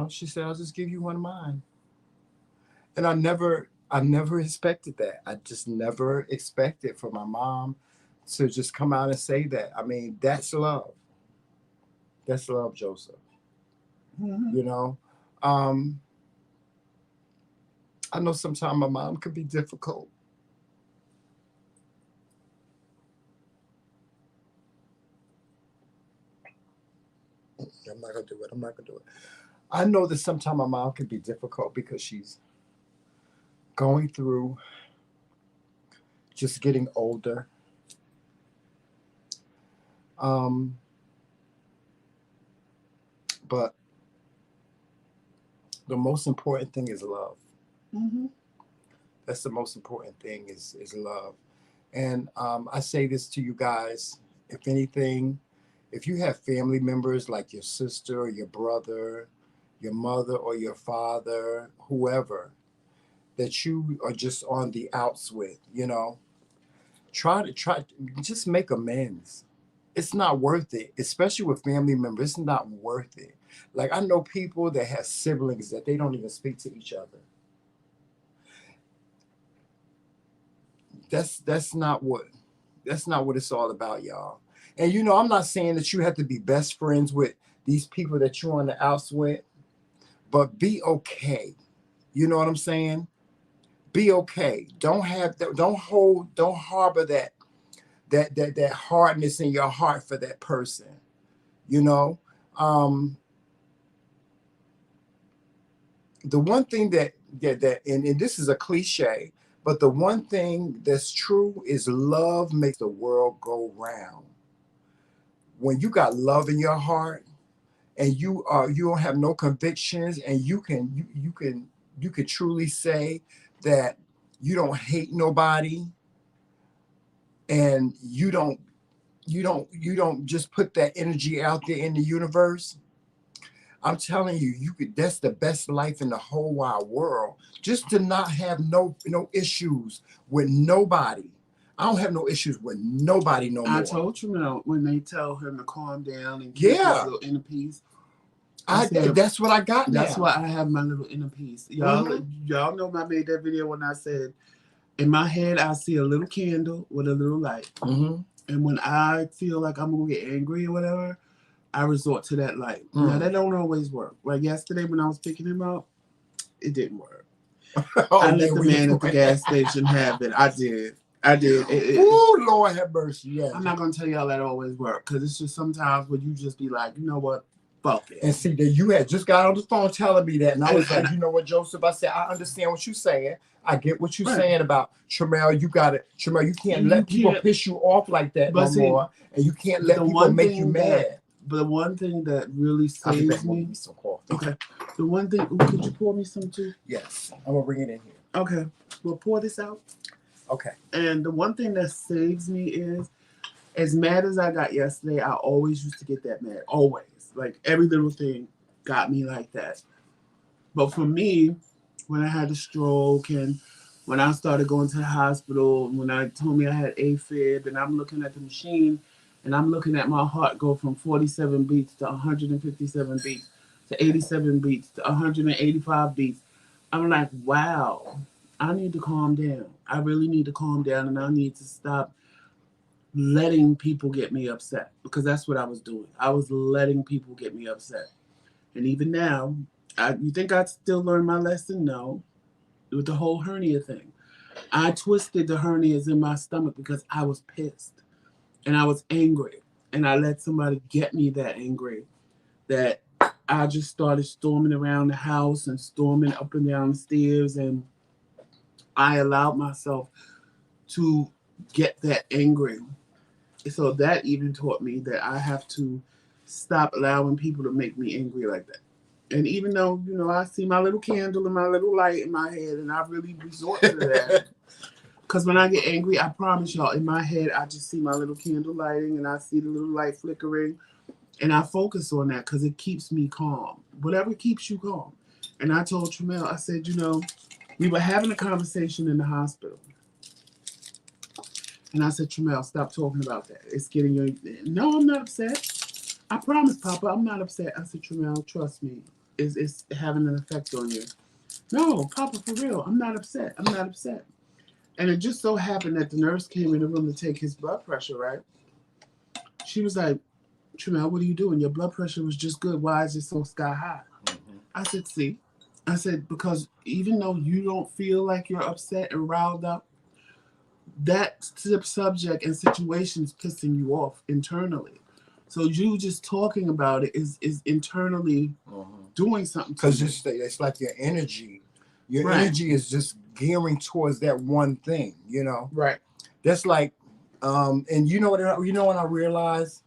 She said, I'll just give you one of mine. And I never expected that. I just never expected for my mom to just come out and say that. I mean, that's love. That's love, Joseph. Mm-hmm. I know sometimes my mom could be difficult. I'm not gonna do it. I know that sometimes my mom can be difficult because she's going through just getting older. But the most important thing is love. Mm-hmm. That's the most important thing is love. And I say this to you guys, if anything, if you have family members like your sister or your brother, your mother or your father, whoever, that you are just on the outs with, try just make amends. It's not worth it, especially with family members. It's not worth it. Like, I know people that have siblings that they don't even speak to each other. That's not what it's all about, y'all. And I'm not saying that you have to be best friends with these people that you're on the outs with, but be okay. You know what I'm saying? Be okay. Don't harbor that hardness in your heart for that person. The one thing that and this is a cliche, but the one thing that's true is love makes the world go round. When you got love in your heart and you don't have no convictions, and you can truly say that you don't hate nobody, and you don't just put that energy out there in the universe. I'm telling you, that's the best life in the whole wide world. Just to not have no issues with nobody. I don't have no issues with nobody no more. I told you when they tell him to calm down and keep his little inner peace. That's what I got now. That's why I have my little inner peace. Y'all know I made that video when I said, in my head, I see a little candle with a little light. Mm-hmm. And when I feel like I'm going to get angry or whatever, I resort to that light. Now, that don't always work. Like yesterday when I was picking him up, it didn't work. I let the man at the gas station have it. I did. Oh, Lord have mercy. Yeah. I'm not going to tell y'all that always work, because it's just sometimes when you just be like, you know what? Fuck it. And see, that you had just got on the phone telling me that. And I was like, you know what, Joseph? I said, I understand what you're saying. I get what you're saying about Tramel. You got it. Tramel, you can't let people piss you off like that no more. And you can't let people make you mad. But the one thing that really saves me. Some coffee. Okay. The one thing, could you pour me some too? Yes. I'm going to bring it in here. Okay. We'll pour this out. Okay. And the one thing that saves me is, as mad as I got yesterday, I always used to get that mad. Always. Like every little thing. got me like that. But for me, when I had the stroke and when I started going to the hospital, when I told me I had AFib, and I'm looking at the machine and I'm looking at my heart go from 47 beats to 157 beats to 87 beats to 185 beats, I'm like, wow, I need to calm down. I really need to calm down, and I need to stop letting people get me upset, because that's what I was doing. I was letting people get me upset. And even now, you think I'd still learn my lesson? No. With the whole hernia thing, I twisted the hernias in my stomach because I was pissed and I was angry. And I let somebody get me that angry that I just started storming around the house and storming up and down the stairs. And I allowed myself to get that angry. So that even taught me that I have to stop allowing people to make me angry like that. And even though, I see my little candle and my little light in my head, and I really resort to that. Because when I get angry, I promise y'all, in my head, I just see my little candle lighting and I see the little light flickering. And I focus on that because it keeps me calm. Whatever keeps you calm. And I told Tramel, I said, we were having a conversation in the hospital. And I said, Tramel, stop talking about that. It's getting you. No, I'm not upset. I promise, Papa, I'm not upset. I said, Tramel, trust me. It's having an effect on you. No, Papa, for real. I'm not upset. I'm not upset. And it just so happened that the nurse came in the room to take his blood pressure, right? She was like, Tramel, what are you doing? Your blood pressure was just good. Why is it so sky high? Mm-hmm. I said, see. I said, because even though you don't feel like you're upset and riled up, that subject and situation is pissing you off internally. So you just talking about it is internally doing something. Because it's like your energy. Your energy is just gearing towards that one thing, Right. That's like, and when I realized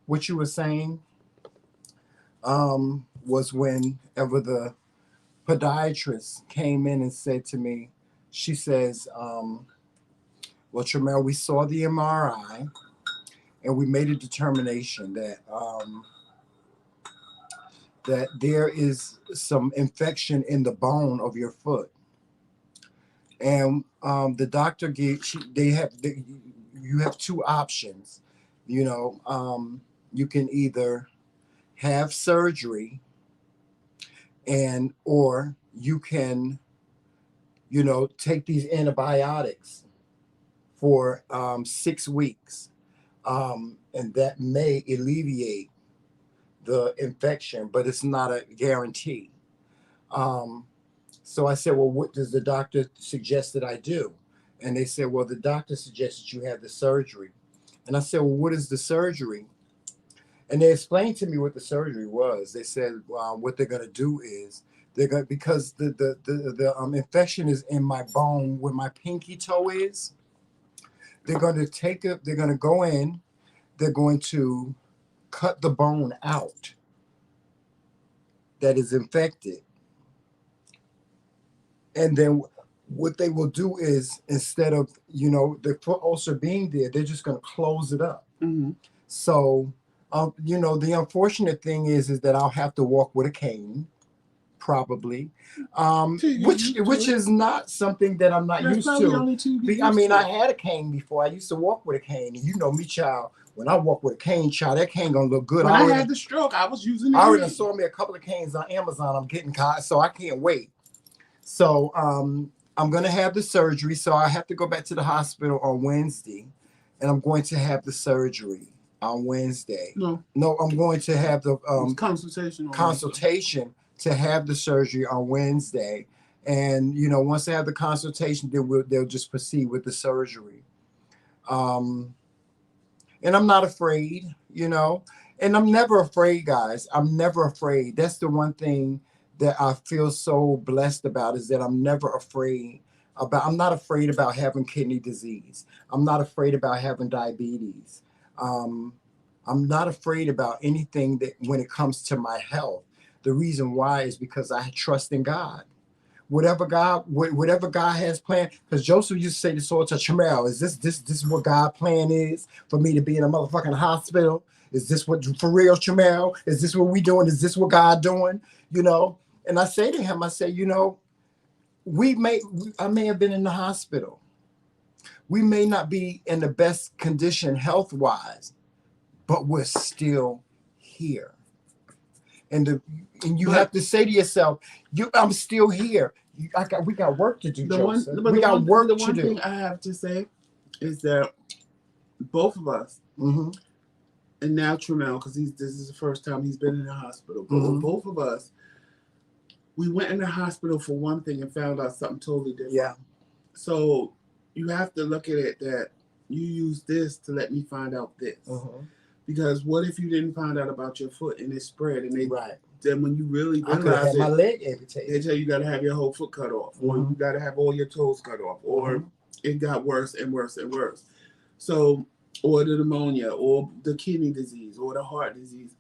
what you were saying, was whenever the podiatrist came in and said to me, she says, well, Tramel, we saw the MRI and we made a determination that that there is some infection in the bone of your foot. And the doctor you have two options. You can either have surgery or you can, take these antibiotics for 6 weeks. And that may alleviate the infection, but it's not a guarantee. So I said, well, what does the doctor suggest that I do? And they said, well, the doctor suggested you have the surgery. And I said, well, what is the surgery? And they explained to me what the surgery was. They said, what they're going to do is because the infection is in my bone where my pinky toe is. They're going to go in. They're going to cut the bone out that is infected. And then what they will do is, instead of, the foot ulcer being there, they're just going to close it up. Mm-hmm. So, the unfortunate thing is that I'll have to walk with a cane, probably, which is not something that I'm not used to. I had a cane before. I used to walk with a cane. And you know me, child. When I walk with a cane, child, that cane gonna look good. When I had the stroke, I was using it. I already saw me a couple of canes on Amazon. I'm getting caught, so I can't wait. So I'm gonna have the surgery. So I have to go back to the hospital on Wednesday, and I'm going to have the surgery on Wednesday. No, I'm going to have the consultation to have the surgery on Wednesday. And once I have the consultation, they'll just proceed with the surgery. And I'm not afraid, and I'm never afraid, guys. I'm never afraid. That's the one thing that I feel so blessed about, is that I'm never afraid I'm not afraid about having kidney disease. I'm not afraid about having diabetes. I'm not afraid about anything that when it comes to my health. The reason why is because I trust in God. Whatever God has planned, because Joseph used to say this all to Tramel, is this what God's plan is for me to be in a motherfucking hospital? Is this what for real, Tramel? Is this what we doing? Is this what God doing? You know? And I say to him, I say, you know, I may have been in the hospital. We may not be in the best condition health-wise, but we're still here. And you have to say to yourself, I'm still here. We got work to do, Joseph. We got work to do. The one thing I have to say is that both of us, and now Tramel, because this is the first time he's been in the hospital, but both of us, we went in the hospital for one thing and found out something totally different. Yeah. So you have to look at it that you use this to let me find out this. Because what if you didn't find out about your foot and it spread and then when you really realize my leg amputated. They tell you got to have your whole foot cut off, or you got to have all your toes cut off, or it got worse and worse and worse. So, or the pneumonia, or the kidney disease, or the heart disease.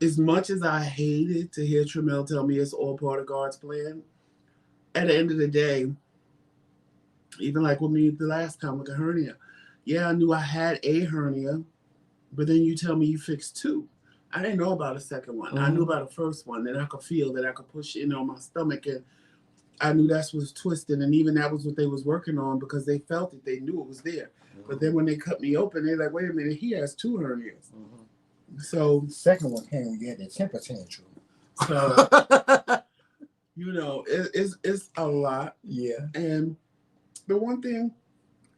As much as I hated to hear Tramel tell me it's all part of God's plan, at the end of the day, even like with me the last time with the hernia, I knew I had a hernia, but then you tell me you fixed 2. I didn't know about a second one. I knew about the first one, that I could feel, that I could push in on my stomach, and I knew that was twisted, and even that was what they was working on because they felt it, they knew it was there. But then when they cut me open, they're like, wait a minute, he has 2 hernias. So the second one came when you had that temper tantrum. So you know, it's a lot. Yeah. And the one thing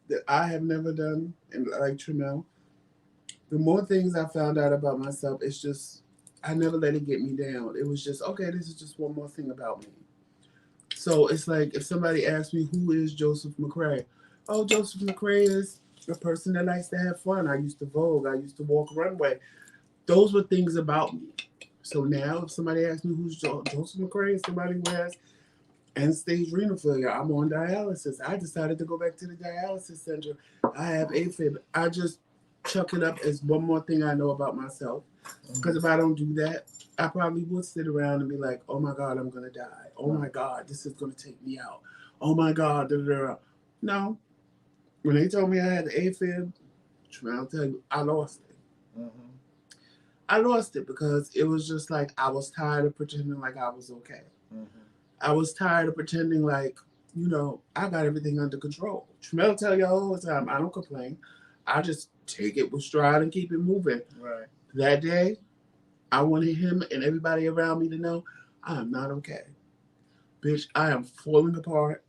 that I have never done, and like Tramel, the more things I found out about myself, it's just I never let it get me down. It was just, okay, this is just one more thing about me. So it's like if somebody asks me, who is Joseph McCrae? Oh, Joseph McCrae is a person that likes to have fun. I used to vogue. I used to walk runway. Those were things about me. So now if somebody asks me who's Joseph McCrae, somebody who has end-stage renal failure, I'm on dialysis. I decided to go back to the dialysis center. I have AFib. I just chuck it up as one more thing I know about myself. Because if I don't do that, I probably would sit around and be like, oh my God, I'm going to die. Oh my God, this is going to take me out. Oh my God, da, da, da. No. When they told me I had the AFib, I'll tell you, I lost it. I lost it because it was just like I was tired of pretending like I was okay. I was tired of pretending like, you know, I got everything under control. Tramel tell you all the time, I don't complain. I just take it with stride and keep it moving. Right. That day, I wanted him and everybody around me to know I am not okay. Bitch, I am falling apart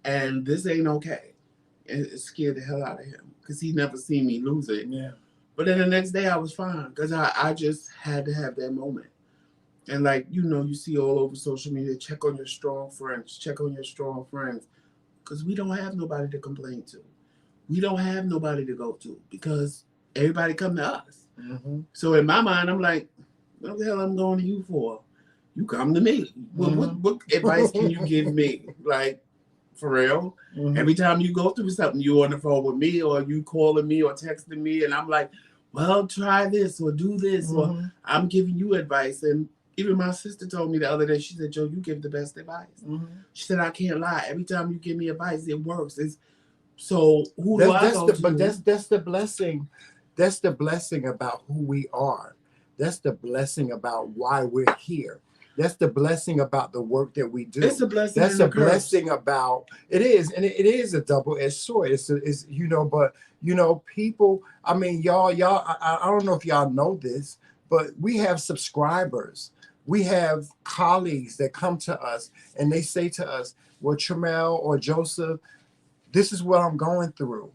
and this ain't okay. And it scared the hell out of him because he never seen me lose it. Yeah. But then the next day I was fine because I just had to have that moment. And like, you know, you see all over social media, check on your strong friends, check on your strong friends. Because we don't have nobody to complain to. We don't have nobody to go to because everybody come to us. So in my mind, I'm like, what the hell I'm going to you for? You come to me. What advice can you give me? Like, for real? Every time you go through something, you on the phone with me or you calling me or texting me. And I'm like, well, try this or do this. Or I'm giving you advice. And even my sister told me the other day, she said, Joe, you give the best advice. She said, I can't lie. Every time you give me advice, it works. So who do I go to? But that's the blessing. That's the blessing about who we are. That's the blessing about why we're here. That's the blessing about the work that we do. It's a blessing. That's a blessing about it is, and it is a double-edged sword. It's you know, but you know, people. I mean, y'all. I don't know if y'all know this, but we have subscribers. We have colleagues that come to us and they say to us, "Well, Tramel or Joseph, this is what I'm going through.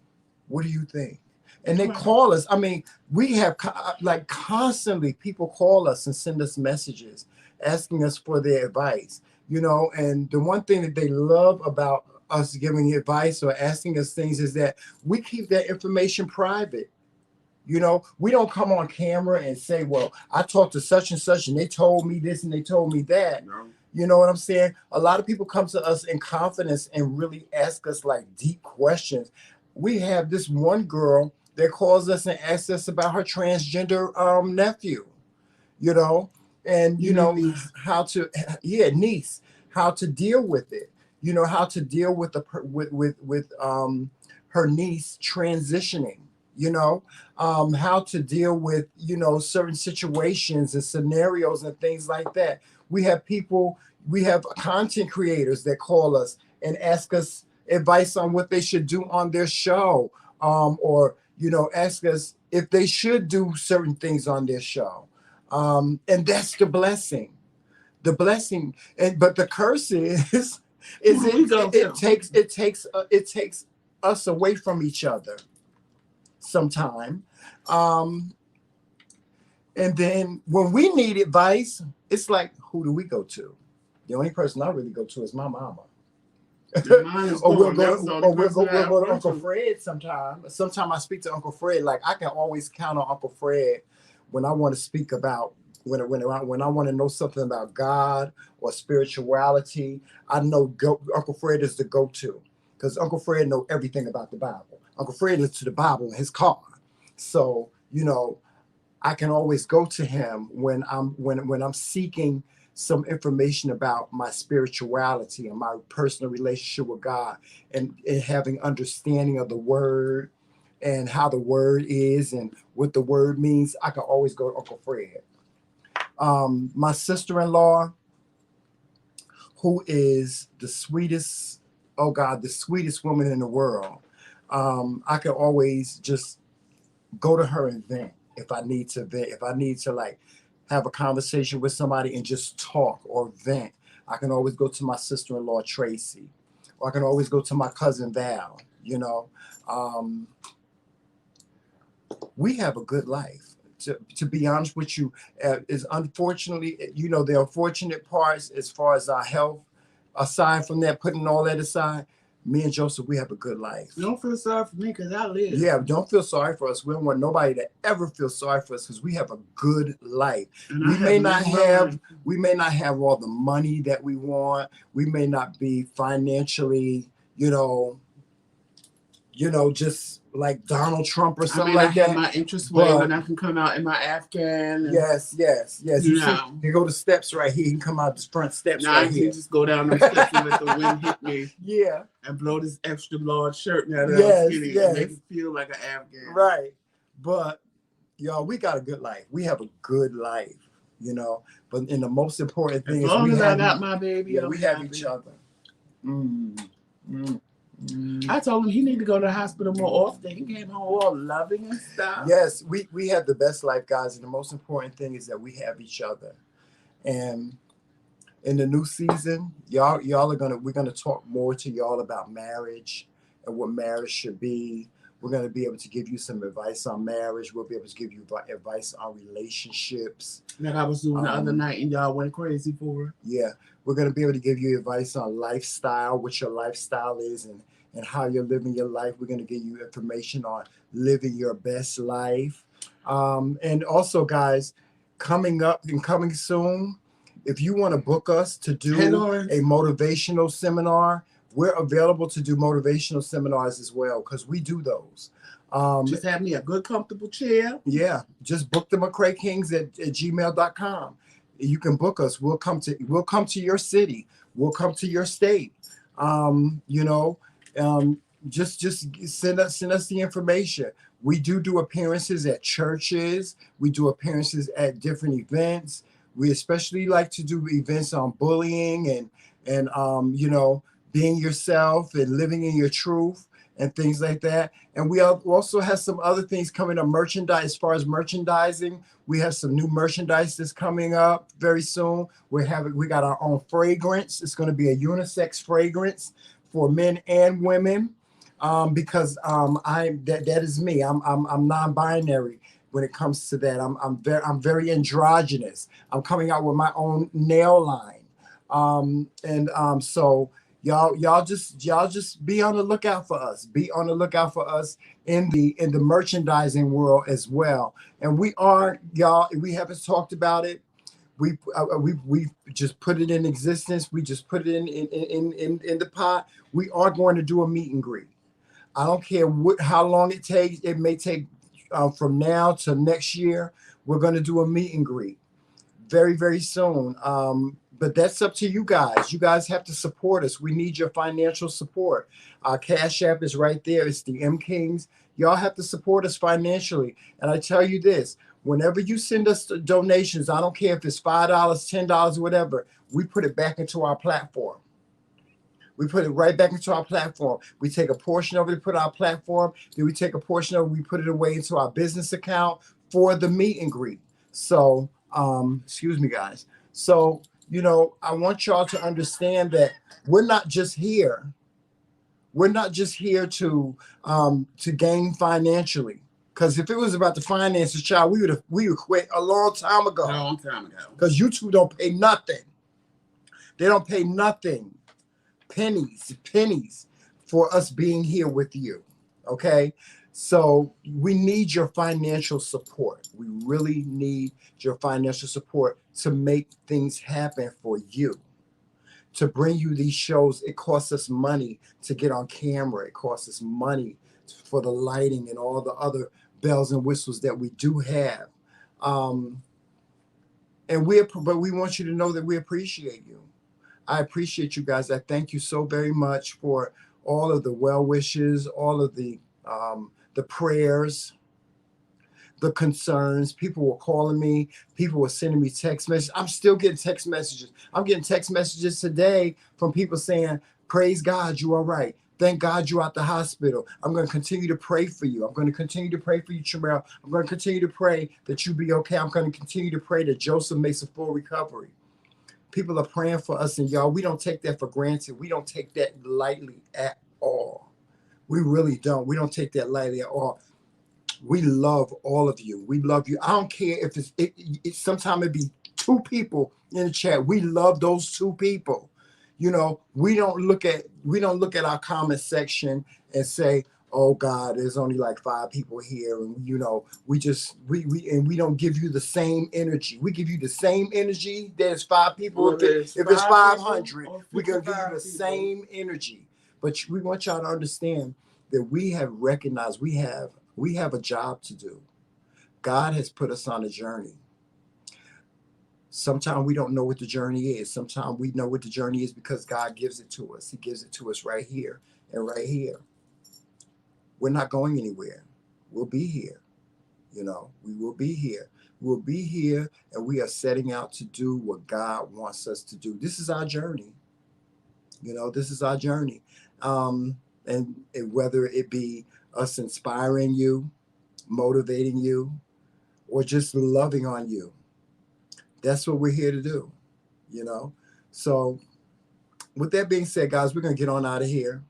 What do you think?" And they call us. I mean, we have like constantly people call us and send us messages asking us for their advice, you know. And the one thing that they love about us giving advice or asking us things is that we keep that information private. You know, we don't come on camera and say, well, I talked to such and such and they told me this and they told me that. No. You know what I'm saying? A lot of people come to us in confidence and really ask us like deep questions. We have this one girl that calls us and asks us about her transgender nephew, you know, and you know how to niece, how to deal with it, how to deal with her niece transitioning, how to deal with, certain situations and scenarios and things like that. We have people, we have content creators that call us and ask us advice on what they should do on their show, or, ask us if they should do certain things on their show. And that's the blessing. The blessing, but the curse is it takes us away from each other sometime. And then when we need advice, it's like, who do we go to? The only person I really go to is my mama. Or we'll go to Uncle Fred sometime. Sometimes I speak to Uncle Fred. Like, I can always count on Uncle Fred when I want to speak about, when I want to know something about God or spirituality. I know Uncle Fred is the go-to, because Uncle Fred know everything about the Bible. Uncle Fred listens to the Bible in his car. So, I can always go to him when I'm seeking some information about my spirituality and my personal relationship with God, and having understanding of the word and how the word is and what the word means. I can always go to Uncle Fred. My sister-in-law, who is the sweetest woman in the world. I can always just go to her and vent if I need to vent. If I need to, like, have a conversation with somebody and just talk or vent, I can always go to my sister-in-law, Tracy, or I can always go to my cousin, Val. We have a good life. To be honest with you, is unfortunately, the unfortunate parts as far as our health. Aside from that, putting all that aside, me and Joseph, we have a good life. Don't feel sorry for me, because I live. Yeah, don't feel sorry for us. We don't want nobody to ever feel sorry for us, because we have a good life. And we may not have all the money that we want. We may not be financially, just like Donald Trump or something like that. My interest rate when I can come out in my Afghan. And, yes. You go to steps right here. You can come out the front steps now right I can here. just go down the steps and let the wind hit me. Yeah. And blow this extra large shirt now that I'm skinny. And make me feel like an Afghan. Right. But, y'all, we got a good life. We have a good life, But the most important thing as long as I got my baby, we have each other. I told him he need to go to the hospital more often. He came home all loving and stuff. Yes, we have the best life, guys, and the most important thing is that we have each other. And in the new season, we're gonna talk more to y'all about marriage and what marriage should be. We're gonna be able to give you some advice on marriage. We'll be able to give you advice on relationships. Like I was doing the other night, and y'all went crazy for it. Yeah, we're gonna be able to give you advice on lifestyle, what your lifestyle is, and how you're living your life. We're going to give you information on living your best life. And also, guys, coming up and coming soon, if you want to book us to do a motivational seminar, we're available to do motivational seminars as well, because we do those. Just have me a good, comfortable chair. Yeah, just book TheMcRaeKingz at gmail.com. You can book us. We'll come to your city. We'll come to your state. Just send us the information. We do appearances at churches. We do appearances at different events. We especially like to do events on bullying and being yourself and living in your truth and things like that. And we also have some other things coming up. Merchandise, as far as merchandising, we have some new merchandise that's coming up very soon. We got our own fragrance. It's going to be a unisex fragrance for men and women, because that is me. I'm non-binary when it comes to that. I'm very androgynous. I'm coming out with my own nail line, so y'all just be on the lookout for us. Be on the lookout for us in the merchandising world as well. And we haven't talked about it. We just put it in existence. We just put it in the pot. We are going to do a meet and greet. I don't care how long it takes. It may take from now to next year. We're going to do a meet and greet very, very soon. But that's up to you guys. You guys have to support us. We need your financial support. Our Cash App is right there. It's TheMKingz. Y'all have to support us financially. And I tell you this, whenever you send us donations, I don't care if it's $5, $10, whatever, we put it back into our platform. We put it right back into our platform. We take a portion of it, put our platform. Then we take a portion of it, we put it away into our business account for the meet and greet. So, excuse me, guys. So, you know, I want y'all to understand that we're not just here. We're not just here to gain financially. Because if it was about the finances, child, we would quit a long time ago. A long time ago. Because YouTube don't pay nothing. They don't pay nothing. Pennies for us being here with you. Okay. So we need your financial support. We really need your financial support to make things happen for you. To bring you these shows, it costs us money to get on camera. It costs us money for the lighting and all the other bells and whistles that we do have. But we want you to know that we appreciate you. I appreciate you guys. I thank you so very much for all of the well wishes, all of the prayers, the concerns. People were calling me. People were sending me text messages. I'm still getting text messages. I'm getting text messages today from people saying, praise God, you are right. Thank God you're out the hospital. I'm going to continue to pray for you. I'm going to continue to pray for you, Shamel. I'm going to continue to pray that you be okay. I'm going to continue to pray that Joseph makes a full recovery. People are praying for us, and y'all, we don't take that for granted. We don't take that lightly at all. We really don't. We don't take that lightly at all. We love all of you. We love you. I don't care if it's sometimes it be 2 people in the chat. We love those 2 people. You know, we don't look at our comment section and say, oh God, there's only like 5 people here, and you know, we don't give you the same energy. We give you the same energy. There's 5 people. If it's 500, we're gonna give you the same energy. But we want y'all to understand that we have recognized we have a job to do. God has put us on a journey. Sometimes we don't know what the journey is. Sometimes we know what the journey is because God gives it to us. He gives it to us right here and right here. We're not going anywhere. We'll be here. You know, we will be here. We'll be here, and we are setting out to do what God wants us to do. This is our journey. You know, this is our journey. And whether it be us inspiring you, motivating you, or just loving on you, that's what we're here to do, you know? So with that being said, guys, we're going to get on out of here.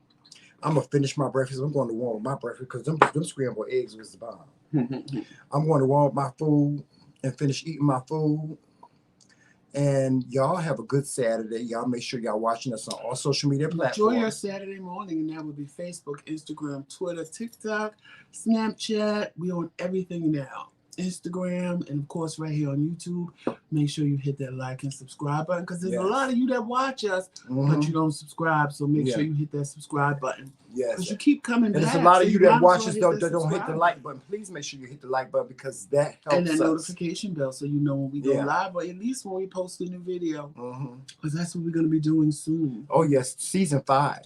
I'm going to finish my breakfast. I'm going to warm up my breakfast because them scrambled eggs was the bomb. I'm going to warm up my food and finish eating my food. And y'all have a good Saturday. Y'all make sure y'all watching us on all social media platforms. Enjoy your Saturday morning, and that would be Facebook, Instagram, Twitter, TikTok, Snapchat. We on everything now. Instagram, and of course right here on YouTube. Make sure you hit that like and subscribe button, because there's a lot of you that watch us, but you don't subscribe. So make sure you hit that subscribe button. Yes, because you keep coming back. There's a lot of you that watch us that don't hit the like button. Please make sure you hit the like button, because that helps and that us. Notification bell, so you know when we go live, or at least when we post a new video, because that's what we're going to be doing soon. Oh yes, season 5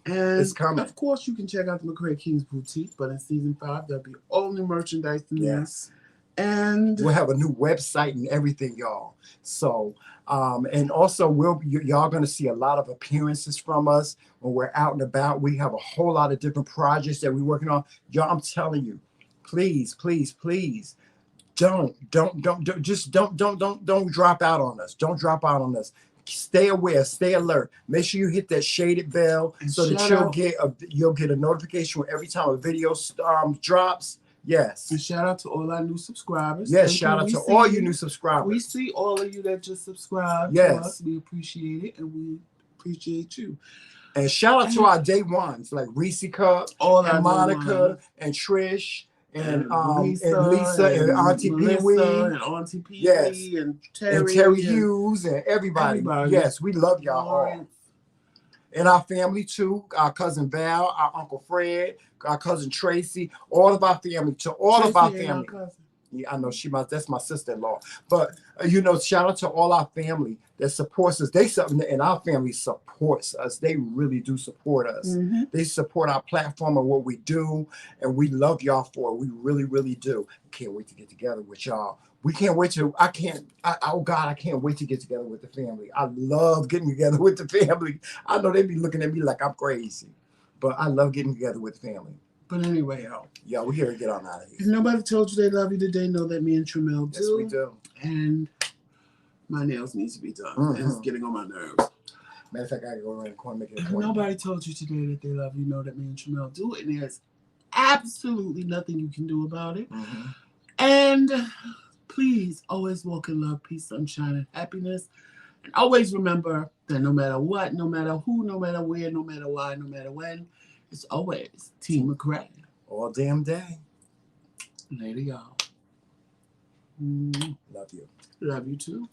and it's coming. Of course you can check out the McCraeKingz boutique, but in season 5 there'll be all new merchandise in there. And we'll have a new website and everything, y'all. So and also y'all gonna see a lot of appearances from us when we're out and about. We have a whole lot of different projects that we're working on. Y'all, I'm telling you, please don't drop out on us. Don't drop out on us. Stay aware, stay alert. Make sure you hit that shaded bell so that you'll get a notification every time a video drops. Yes. And shout out to all our new subscribers. Yes, shout out to all you new subscribers. We see all of you that just subscribe to us. We appreciate it, and we appreciate you. And shout out to our day ones like Reese Cup, and Monica, and Trish, and Lisa, and Auntie Pee Wee, and Auntie Pee Wee, and Terry Hughes, and everybody. Yes, we love y'all all. And our family too, our cousin Val, our Uncle Fred, our cousin Tracy, all of our family, to all of our family. Yeah, I know that's my sister-in-law. But you know, shout out to all our family that supports us. And our family supports us. They really do support us. They support our platform and what we do, and we love y'all for it. We really, really do. Can't wait to get together with y'all. We can't wait to. Oh God, I can't wait to get together with the family. I love getting together with the family. I know they be looking at me like I'm crazy, but I love getting together with the family. But anyway, y'all. Yeah, we're here to get on out of here. If nobody told you they love you today, know that me and Tramel do. Yes, we do. And my nails need to be done. It's getting on my nerves. Matter of fact, I gotta go around the corner and make it a If point. nobody told you today that they love you, know that me and Tramel do. And there's absolutely nothing you can do about it. And please always walk in love, peace, sunshine, and happiness. And always remember that no matter what, no matter who, no matter where, no matter why, no matter when, it's always Team McRae. All damn day. Later, y'all. Love you. Love you too.